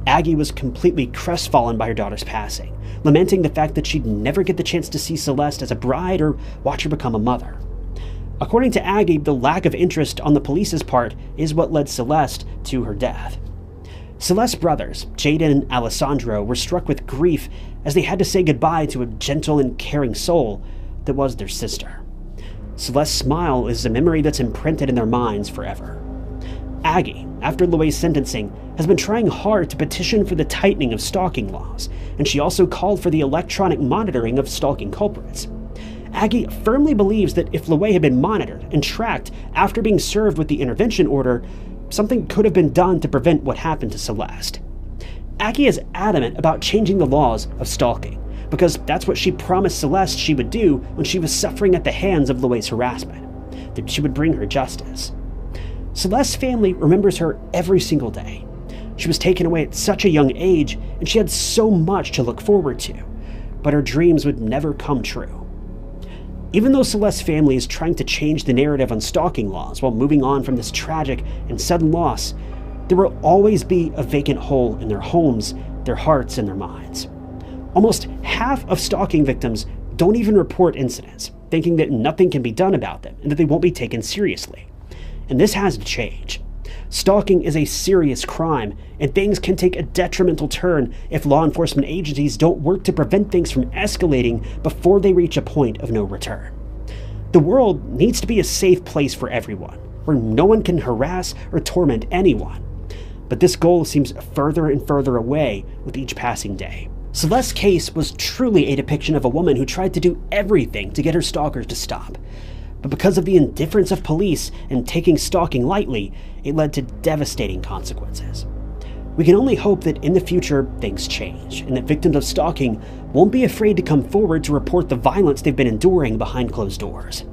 Aggie was completely crestfallen by her daughter's passing, lamenting the fact that she'd never get the chance to see Celeste as a bride or watch her become a mother. According to Aggie, the lack of interest on the police's part is what led Celeste to her death. Celeste's brothers, Jaden and Alessandro, were struck with grief as they had to say goodbye to a gentle and caring soul that was their sister. Celeste's smile is a memory that's imprinted in their minds forever. Aggie, after Loay's sentencing, has been trying hard to petition for the tightening of stalking laws, and she also called for the electronic monitoring of stalking culprits. Aggie firmly believes that if Loay had been monitored and tracked after being served with the intervention order, something could have been done to prevent what happened to Celeste. Aggie is adamant about changing the laws of stalking, because that's what she promised Celeste she would do when she was suffering at the hands of Loay's harassment, that she would bring her justice. Celeste's family remembers her every single day. She was taken away at such a young age, and she had so much to look forward to, but her dreams would never come true. Even though Celeste's family is trying to change the narrative on stalking laws while moving on from this tragic and sudden loss, there will always be a vacant hole in their homes, their hearts, and their minds. Almost half of stalking victims don't even report incidents, thinking that nothing can be done about them and that they won't be taken seriously. And this has to change. Stalking is a serious crime, and things can take a detrimental turn if law enforcement agencies don't work to prevent things from escalating before they reach a point of no return. The world needs to be a safe place for everyone, where no one can harass or torment anyone. But this goal seems further and further away with each passing day. Celeste's case was truly a depiction of a woman who tried to do everything to get her stalkers to stop. But because of the indifference of police and taking stalking lightly, it led to devastating consequences. We can only hope that in the future things change, and that victims of stalking won't be afraid to come forward to report the violence they've been enduring behind closed doors.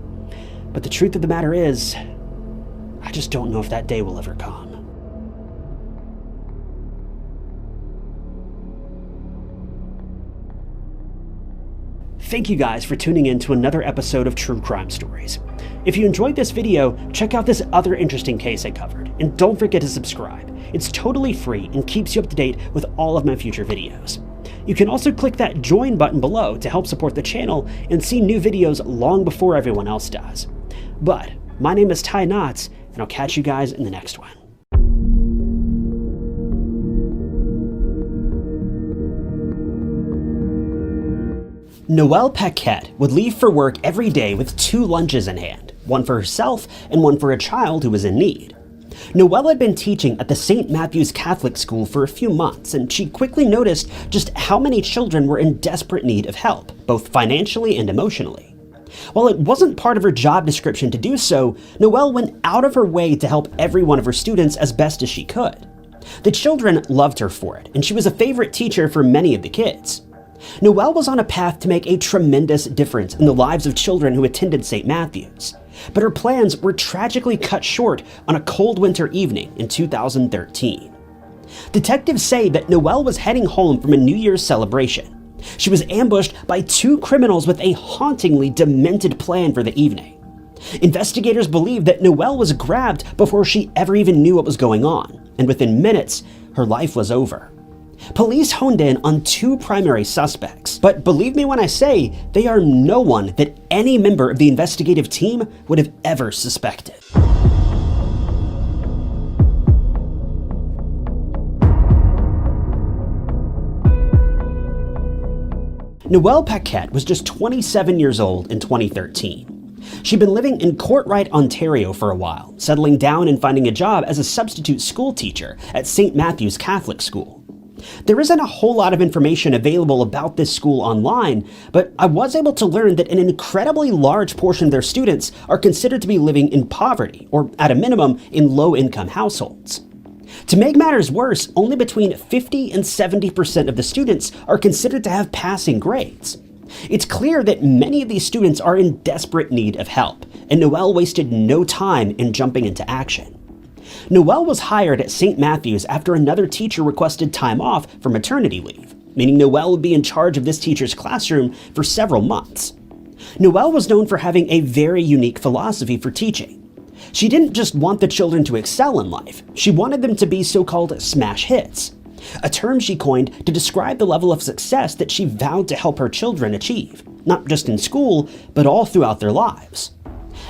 But the truth of the matter is, I just don't know if that day will ever come. Thank you guys for tuning in to another episode of True Crime Stories. If you enjoyed this video, check out this other interesting case I covered, and don't forget to subscribe. It's totally free and keeps you up to date with all of my future videos. You can also click that join button below to help support the channel and see new videos long before everyone else does. But my name is Ty Knotts, and I'll catch you guys in the next one. Noelle Paquette would leave for work every day with 2 lunches in hand, one for herself and one for a child who was in need. Noelle had been teaching at the St. Matthew's Catholic School for a few months, and she quickly noticed just how many children were in desperate need of help, both financially and emotionally. While it wasn't part of her job description to do so, Noelle went out of her way to help every one of her students as best as she could. The children loved her for it, and she was a favorite teacher for many of the kids. Noelle was on a path to make a tremendous difference in the lives of children who attended St. Matthew's, but her plans were tragically cut short on a cold winter evening in 2013. Detectives say that Noelle was heading home from a New Year's celebration. She was ambushed by two criminals with a hauntingly demented plan for the evening. Investigators believe that Noelle was grabbed before she ever even knew what was going on, and within minutes, her life was over. Police honed in on two primary suspects, but believe me when I say they are no one that any member of the investigative team would have ever suspected. Noelle Paquette was just 27 years old in 2013. She'd been living in Courtright, Ontario for a while, settling down and finding a job as a substitute school teacher at St. Matthew's Catholic School. There isn't a whole lot of information available about this school online, but I was able to learn that an incredibly large portion of their students are considered to be living in poverty, or at a minimum, in low-income households. To make matters worse, only between 50 and 70% of the students are considered to have passing grades. It's clear that many of these students are in desperate need of help, and Noelle wasted no time in jumping into action. Noelle was hired at St. Matthew's after another teacher requested time off for maternity leave, meaning Noelle would be in charge of this teacher's classroom for several months. Noelle was known for having a very unique philosophy for teaching. She didn't just want the children to excel in life, she wanted them to be so-called smash hits, a term she coined to describe the level of success that she vowed to help her children achieve, not just in school, but all throughout their lives.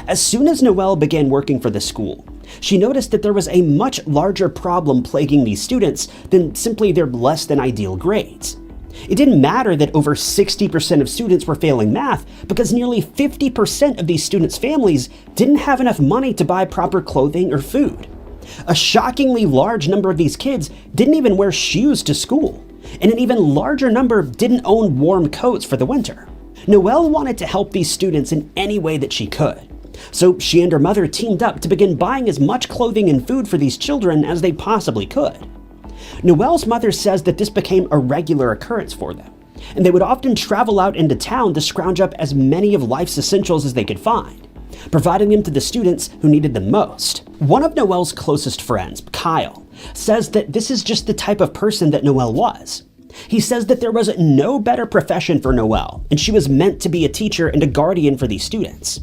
As soon as Noelle began working for the school, she noticed that there was a much larger problem plaguing these students than simply their less than ideal grades. It didn't matter that over 60% of students were failing math because nearly 50% of these students' families didn't have enough money to buy proper clothing or food. A shockingly large number of these kids didn't even wear shoes to school, and an even larger number didn't own warm coats for the winter. Noelle wanted to help these students in any way that she could, so she and her mother teamed up to begin buying as much clothing and food for these children as they possibly could. Noelle's mother says that this became a regular occurrence for them, and they would often travel out into town to scrounge up as many of life's essentials as they could find, providing them to the students who needed them most. One of Noelle's closest friends, Kyle, says that this is just the type of person that Noelle was. He says that there was no better profession for Noelle, and she was meant to be a teacher and a guardian for these students.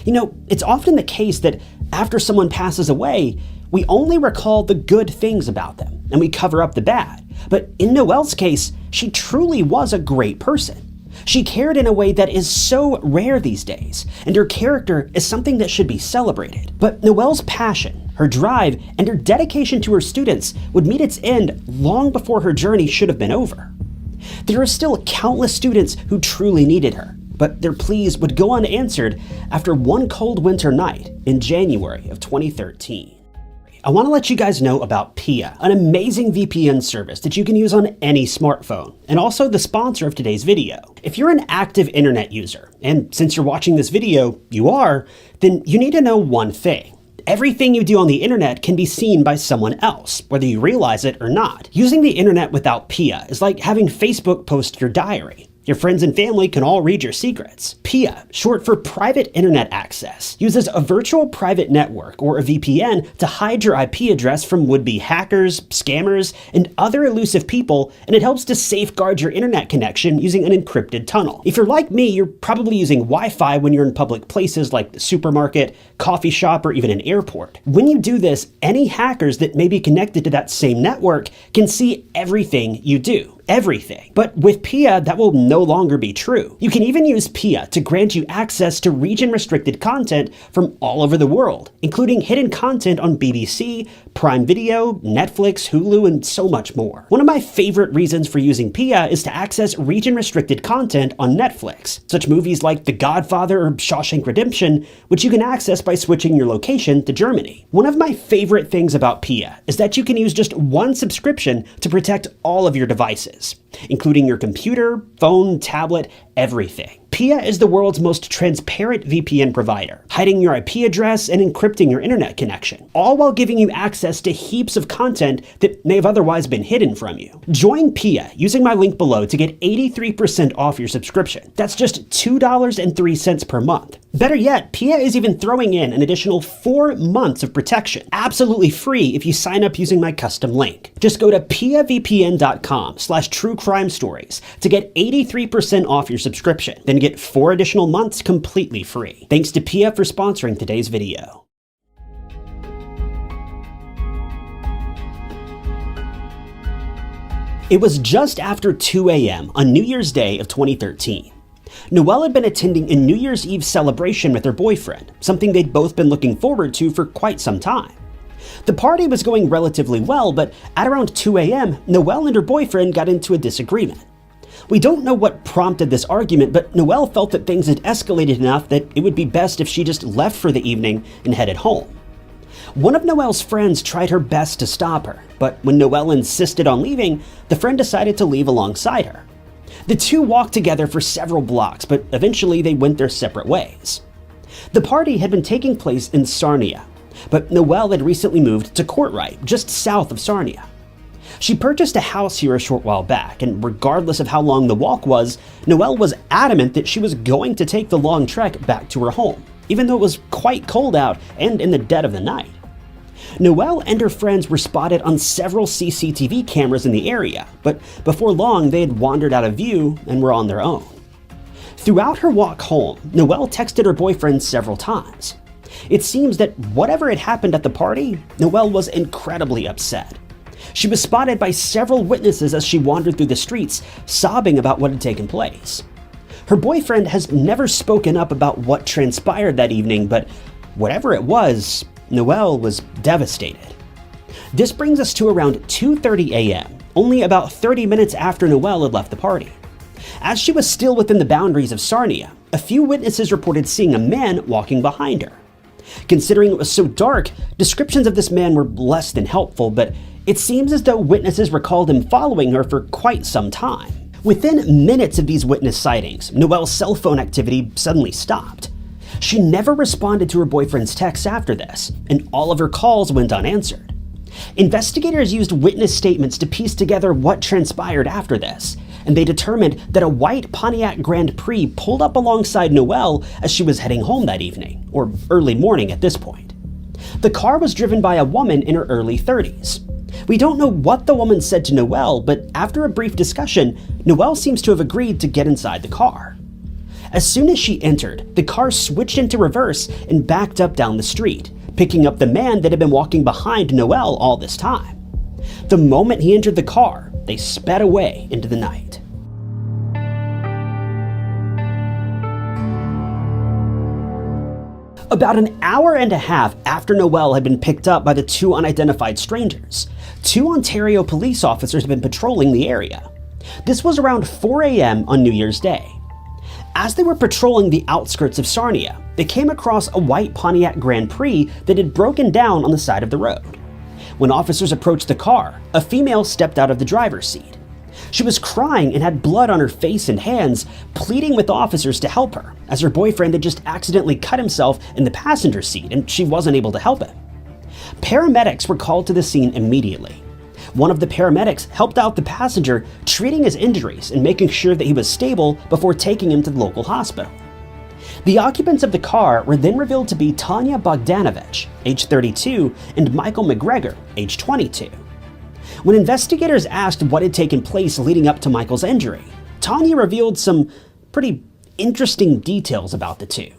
You know, it's often the case that after someone passes away, we only recall the good things about them, and we cover up the bad. But in Noelle's case, she truly was a great person. She cared in a way that is so rare these days, and her character is something that should be celebrated. But Noelle's passion, her drive, and her dedication to her students would meet its end long before her journey should have been over. There are still countless students who truly needed her, but their pleas would go unanswered after one cold winter night in January of 2013. I want to let you guys know about Pia, an amazing VPN service that you can use on any smartphone, and also the sponsor of today's video. If you're an active internet user, and since you're watching this video, you are, then you need to know one thing. Everything you do on the internet can be seen by someone else, whether you realize it or not. Using the internet without Pia is like having Facebook post your diary. Your friends and family can all read your secrets. PIA, short for Private Internet Access, uses a virtual private network, or a VPN, to hide your IP address from would-be hackers, scammers, and other elusive people, and it helps to safeguard your internet connection using an encrypted tunnel. If you're like me, you're probably using Wi-Fi when you're in public places like the supermarket, coffee shop, or even an airport. When you do this, any hackers that may be connected to that same network can see everything you do. Everything. But with PIA, that will no longer be true. You can even use PIA to grant you access to region-restricted content from all over the world, including hidden content on BBC, Prime Video, Netflix, Hulu, and so much more. One of my favorite reasons for using PIA is to access region-restricted content on Netflix, such movies like The Godfather or Shawshank Redemption, which you can access by switching your location to Germany. One of my favorite things about PIA is that you can use just one subscription to protect all of your devices, including your computer, phone, tablet, everything. Pia is the world's most transparent VPN provider, hiding your IP address and encrypting your internet connection, all while giving you access to heaps of content that may have otherwise been hidden from you. Join Pia using my link below to get 83% off your subscription. That's just $2.03 per month. Better yet, Pia is even throwing in an additional 4 months of protection, absolutely free if you sign up using my custom link. Just go to piavpn.com/truecrimestories to get 83% off your subscription, then get 4 additional months completely free. Thanks to Pia for sponsoring today's video. It was just after 2 a.m. on New Year's Day of 2013. Noelle had been attending a New Year's Eve celebration with her boyfriend, something they'd both been looking forward to for quite some time. The party was going relatively well, but at around 2 a.m., Noelle and her boyfriend got into a disagreement. We don't know what prompted this argument, but Noelle felt that things had escalated enough that it would be best if she just left for the evening and headed home. One of Noelle's friends tried her best to stop her, but when Noelle insisted on leaving, the friend decided to leave alongside her. The two walked together for several blocks, but eventually they went their separate ways. The party had been taking place in Sarnia, but Noelle had recently moved to Courtright, just south of Sarnia. She purchased a house here a short while back, and regardless of how long the walk was, Noelle was adamant that she was going to take the long trek back to her home, even though it was quite cold out and in the dead of the night. Noelle and her friends were spotted on several CCTV cameras in the area, but before long they had wandered out of view and were on their own. Throughout her walk home, Noelle texted her boyfriend several times. It seems that whatever had happened at the party, Noelle was incredibly upset. She was spotted by several witnesses as she wandered through the streets, sobbing about what had taken place. Her boyfriend has never spoken up about what transpired that evening, but whatever it was, Noelle was devastated. This brings us to around 2:30 a.m., only about 30 minutes after Noelle had left the party. As she was still within the boundaries of Sarnia, a few witnesses reported seeing a man walking behind her. Considering it was so dark, descriptions of this man were less than helpful, but it seems as though witnesses recalled him following her for quite some time. Within minutes of these witness sightings, Noelle's cell phone activity suddenly stopped. She never responded to her boyfriend's texts after this, and all of her calls went unanswered. Investigators used witness statements to piece together what transpired after this, and they determined that a white Pontiac Grand Prix pulled up alongside Noelle as she was heading home that evening, or early morning at this point. The car was driven by a woman in her early 30s. We don't know what the woman said to Noelle, but after a brief discussion, Noelle seems to have agreed to get inside the car. As soon as she entered, the car switched into reverse and backed up down the street, picking up the man that had been walking behind Noelle all this time. The moment he entered the car, they sped away into the night. About an hour and a half after Noelle had been picked up by the two unidentified strangers, 2 Ontario police officers had been patrolling the area. This was around 4 a.m. on New Year's Day. As they were patrolling the outskirts of Sarnia, they came across a white Pontiac Grand Prix that had broken down on the side of the road. When officers approached the car, a female stepped out of the driver's seat. She was crying and had blood on her face and hands, pleading with officers to help her, as her boyfriend had just accidentally cut himself in the passenger seat and she wasn't able to help him. Paramedics were called to the scene immediately. One of the paramedics helped out the passenger, treating his injuries and making sure that he was stable before taking him to the local hospital. The occupants of the car were then revealed to be Tanya Bogdanovich, age 32, and Michael McGregor, age 22. When investigators asked what had taken place leading up to Michael's injury, Tanya revealed some pretty interesting details about the two.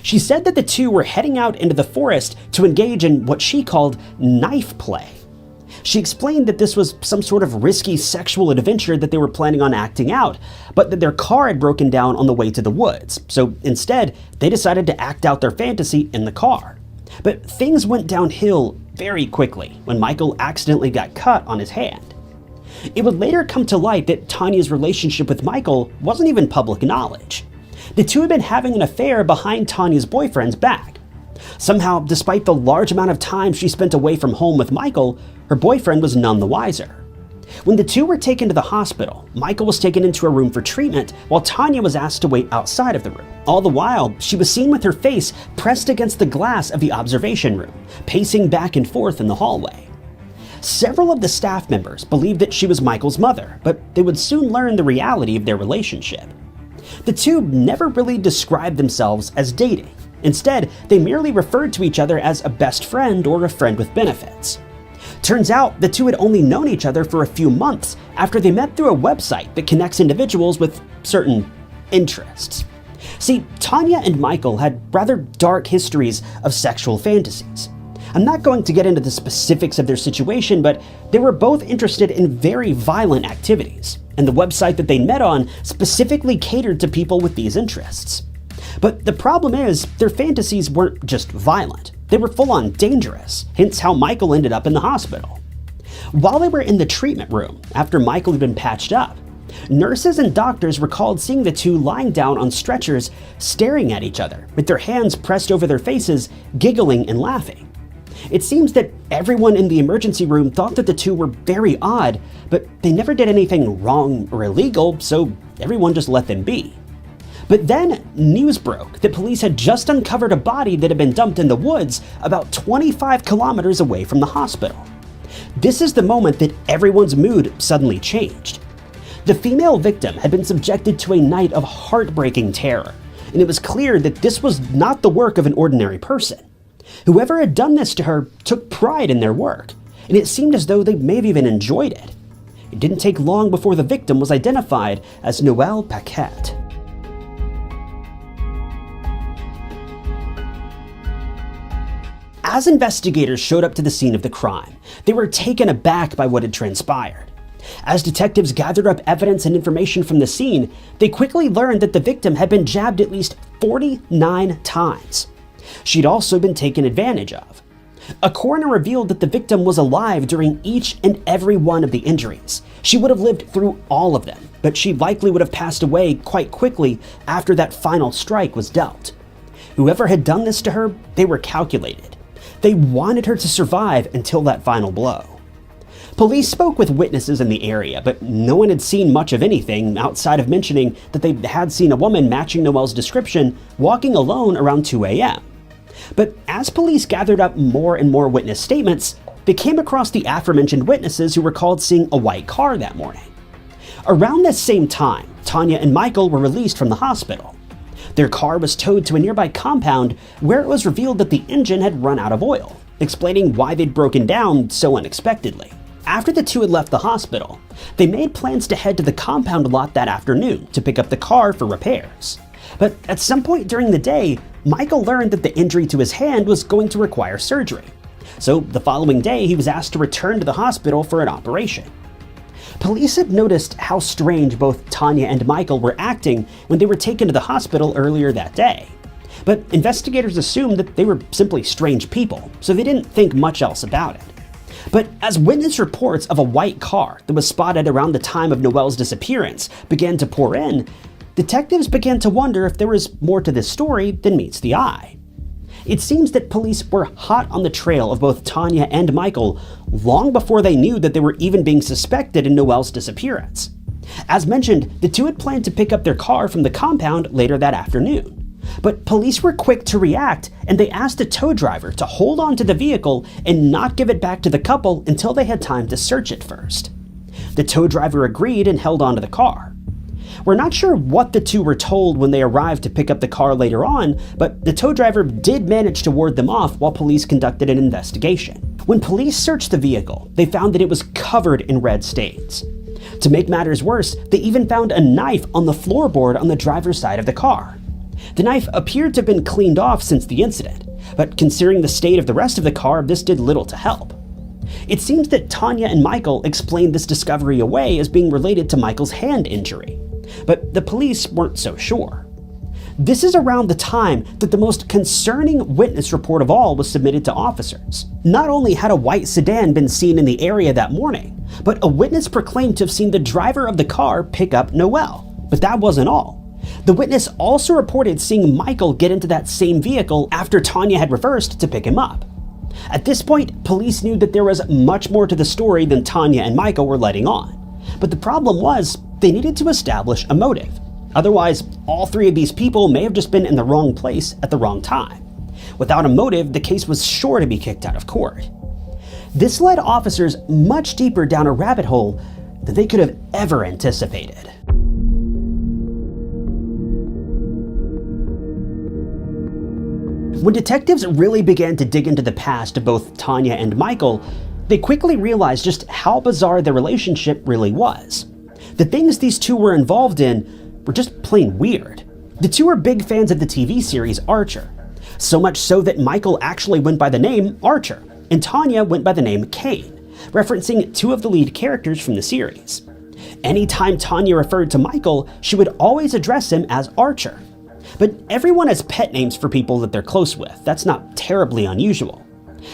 She said that the two were heading out into the forest to engage in what she called knife play. She explained that this was some sort of risky sexual adventure that they were planning on acting out, but that their car had broken down on the way to the woods, so instead, they decided to act out their fantasy in the car. But things went downhill very quickly when Michael accidentally got cut on his hand. It would later come to light that Tanya's relationship with Michael wasn't even public knowledge. The two had been having an affair behind Tanya's boyfriend's back. Somehow, despite the large amount of time she spent away from home with Michael, her boyfriend was none the wiser. When the two were taken to the hospital, Michael was taken into a room for treatment while Tanya was asked to wait outside of the room. All the while, she was seen with her face pressed against the glass of the observation room, pacing back and forth in the hallway. Several of the staff members believed that she was Michael's mother, but they would soon learn the reality of their relationship. The two never really described themselves as dating. Instead, they merely referred to each other as a best friend or a friend with benefits. Turns out, the two had only known each other for a few months after they met through a website that connects individuals with certain interests. See, Tanya and Michael had rather dark histories of sexual fantasies. I'm not going to get into the specifics of their situation, but they were both interested in very violent activities, and the website that they met on specifically catered to people with these interests. But the problem is, their fantasies weren't just violent. They were full-on dangerous, hence how Michael ended up in the hospital. While they were in the treatment room, after Michael had been patched up, nurses and doctors recalled seeing the two lying down on stretchers, staring at each other, with their hands pressed over their faces, giggling and laughing. It seems that everyone in the emergency room thought that the two were very odd, but they never did anything wrong or illegal, so everyone just let them be. But then, news broke that police had just uncovered a body that had been dumped in the woods about 25 kilometers away from the hospital. This is the moment that everyone's mood suddenly changed. The female victim had been subjected to a night of heartbreaking terror, and it was clear that this was not the work of an ordinary person. Whoever had done this to her took pride in their work, and it seemed as though they may have even enjoyed it. It didn't take long before the victim was identified as Noelle Paquette. As investigators showed up to the scene of the crime, they were taken aback by what had transpired. As detectives gathered up evidence and information from the scene, they quickly learned that the victim had been jabbed at least 49 times. She'd also been taken advantage of. A coroner revealed that the victim was alive during each and every one of the injuries. She would have lived through all of them, but she likely would have passed away quite quickly after that final strike was dealt. Whoever had done this to her, they were calculated. They wanted her to survive until that final blow. Police spoke with witnesses in the area, but no one had seen much of anything outside of mentioning that they had seen a woman matching Noelle's description walking alone around 2 a.m. But as police gathered up more and more witness statements, they came across the aforementioned witnesses who recalled seeing a white car that morning. Around this same time, Tanya and Michael were released from the hospital. Their car was towed to a nearby compound where it was revealed that the engine had run out of oil, explaining why they'd broken down so unexpectedly. After the two had left the hospital, they made plans to head to the compound lot that afternoon to pick up the car for repairs. But at some point during the day, Michael learned that the injury to his hand was going to require surgery. So the following day, he was asked to return to the hospital for an operation. Police had noticed how strange both Tanya and Michael were acting when they were taken to the hospital earlier that day. But investigators assumed that they were simply strange people, so they didn't think much else about it. But as witness reports of a white car that was spotted around the time of Noelle's disappearance began to pour in, detectives began to wonder if there was more to this story than meets the eye. It seems that police were hot on the trail of both Tanya and Michael long before they knew that they were even being suspected in Noelle's disappearance. As mentioned, the two had planned to pick up their car from the compound later that afternoon. But police were quick to react, and they asked the tow driver to hold on to the vehicle and not give it back to the couple until they had time to search it first. The tow driver agreed and held on to the car. We're not sure what the two were told when they arrived to pick up the car later on, but the tow driver did manage to ward them off while police conducted an investigation. When police searched the vehicle, they found that it was covered in red stains. To make matters worse, they even found a knife on the floorboard on the driver's side of the car. The knife appeared to have been cleaned off since the incident, but considering the state of the rest of the car, this did little to help. It seems that Tanya and Michael explained this discovery away as being related to Michael's hand injury, but the police weren't so sure. This is around the time that the most concerning witness report of all was submitted to officers. Not only had a white sedan been seen in the area that morning, but a witness proclaimed to have seen the driver of the car pick up Noelle. But that wasn't all. The witness also reported seeing Michael get into that same vehicle after Tanya had reversed to pick him up. At this point, police knew that there was much more to the story than Tanya and Michael were letting on. But the problem was, they needed to establish a motive. Otherwise, all three of these people may have just been in the wrong place at the wrong time. Without a motive, the case was sure to be kicked out of court. This led officers much deeper down a rabbit hole than they could have ever anticipated. When detectives really began to dig into the past of both Tanya and Michael, they quickly realized just how bizarre their relationship really was. The things these two were involved in were just plain weird. The two are big fans of the TV series Archer, so much so that Michael actually went by the name Archer, and Tanya went by the name Kane, referencing two of the lead characters from the series. Anytime Tanya referred to Michael, she would always address him as Archer. But everyone has pet names for people that they're close with. That's not terribly unusual.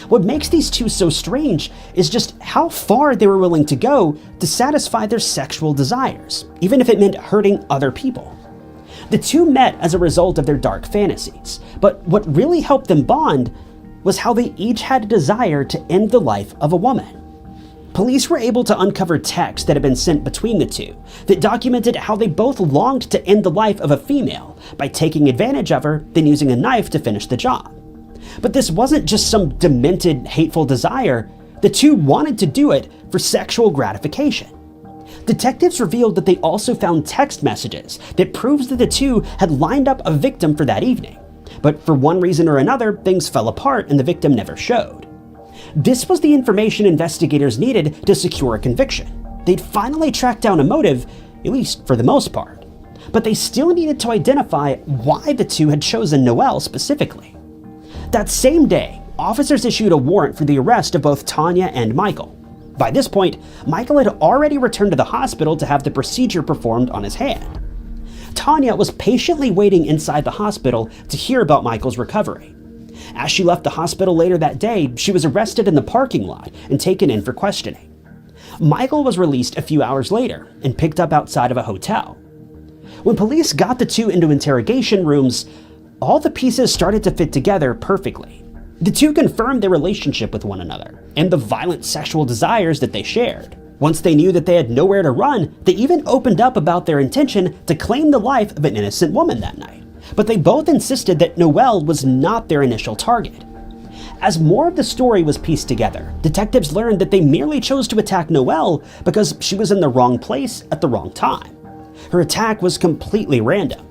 What makes these two so strange is just how far they were willing to go to satisfy their sexual desires, even if it meant hurting other people. The two met as a result of their dark fantasies, but what really helped them bond was how they each had a desire to end the life of a woman. Police were able to uncover texts that had been sent between the two that documented how they both longed to end the life of a female by taking advantage of her, then using a knife to finish the job. But this wasn't just some demented, hateful desire. The two wanted to do it for sexual gratification. Detectives revealed that they also found text messages that proves that the two had lined up a victim for that evening. But for one reason or another, things fell apart and the victim never showed. This was the information investigators needed to secure a conviction. They'd finally tracked down a motive, at least for the most part. But they still needed to identify why the two had chosen Noelle specifically. That same day, officers issued a warrant for the arrest of both Tanya and Michael. By this point, Michael had already returned to the hospital to have the procedure performed on his hand. Tanya was patiently waiting inside the hospital to hear about Michael's recovery. As she left the hospital later that day, she was arrested in the parking lot and taken in for questioning. Michael was released a few hours later and picked up outside of a hotel. When police got the two into interrogation rooms, all the pieces started to fit together perfectly. The two confirmed their relationship with one another and the violent sexual desires that they shared. Once they knew that they had nowhere to run, they even opened up about their intention to claim the life of an innocent woman that night. But they both insisted that Noelle was not their initial target. As more of the story was pieced together, detectives learned that they merely chose to attack Noelle because she was in the wrong place at the wrong time. Her attack was completely random.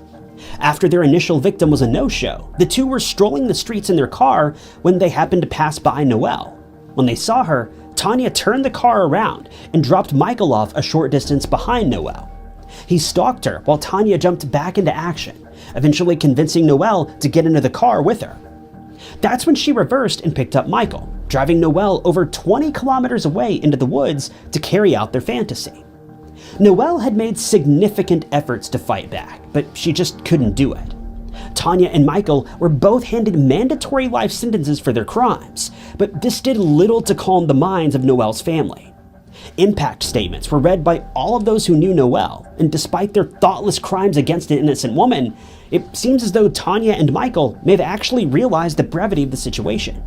After their initial victim was a no-show, the two were strolling the streets in their car when they happened to pass by Noelle. When they saw her, Tanya turned the car around and dropped Michael off a short distance behind Noelle. He stalked her while Tanya jumped back into action, eventually convincing Noelle to get into the car with her. That's when she reversed and picked up Michael, driving Noelle over 20 kilometers away into the woods to carry out their fantasy. Noelle had made significant efforts to fight back, but she just couldn't do it. Tanya and Michael were both handed mandatory life sentences for their crimes, but this did little to calm the minds of Noelle's family. Impact statements were read by all of those who knew Noelle, and despite their thoughtless crimes against an innocent woman, it seems as though Tanya and Michael may have actually realized the brevity of the situation.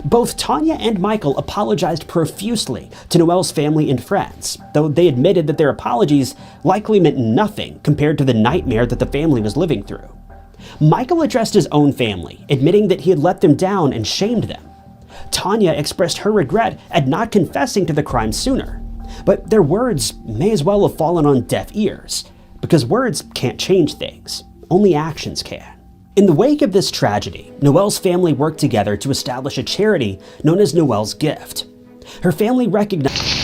Both Tanya and Michael apologized profusely to Noelle's family and friends, though they admitted that their apologies likely meant nothing compared to the nightmare that the family was living through. Michael addressed his own family, admitting that he had let them down and shamed them. Tanya expressed her regret at not confessing to the crime sooner, but their words may as well have fallen on deaf ears, because words can't change things, only actions can. In the wake of this tragedy, Noelle's family worked together to establish a charity known as Noelle's Gift. Her family recognized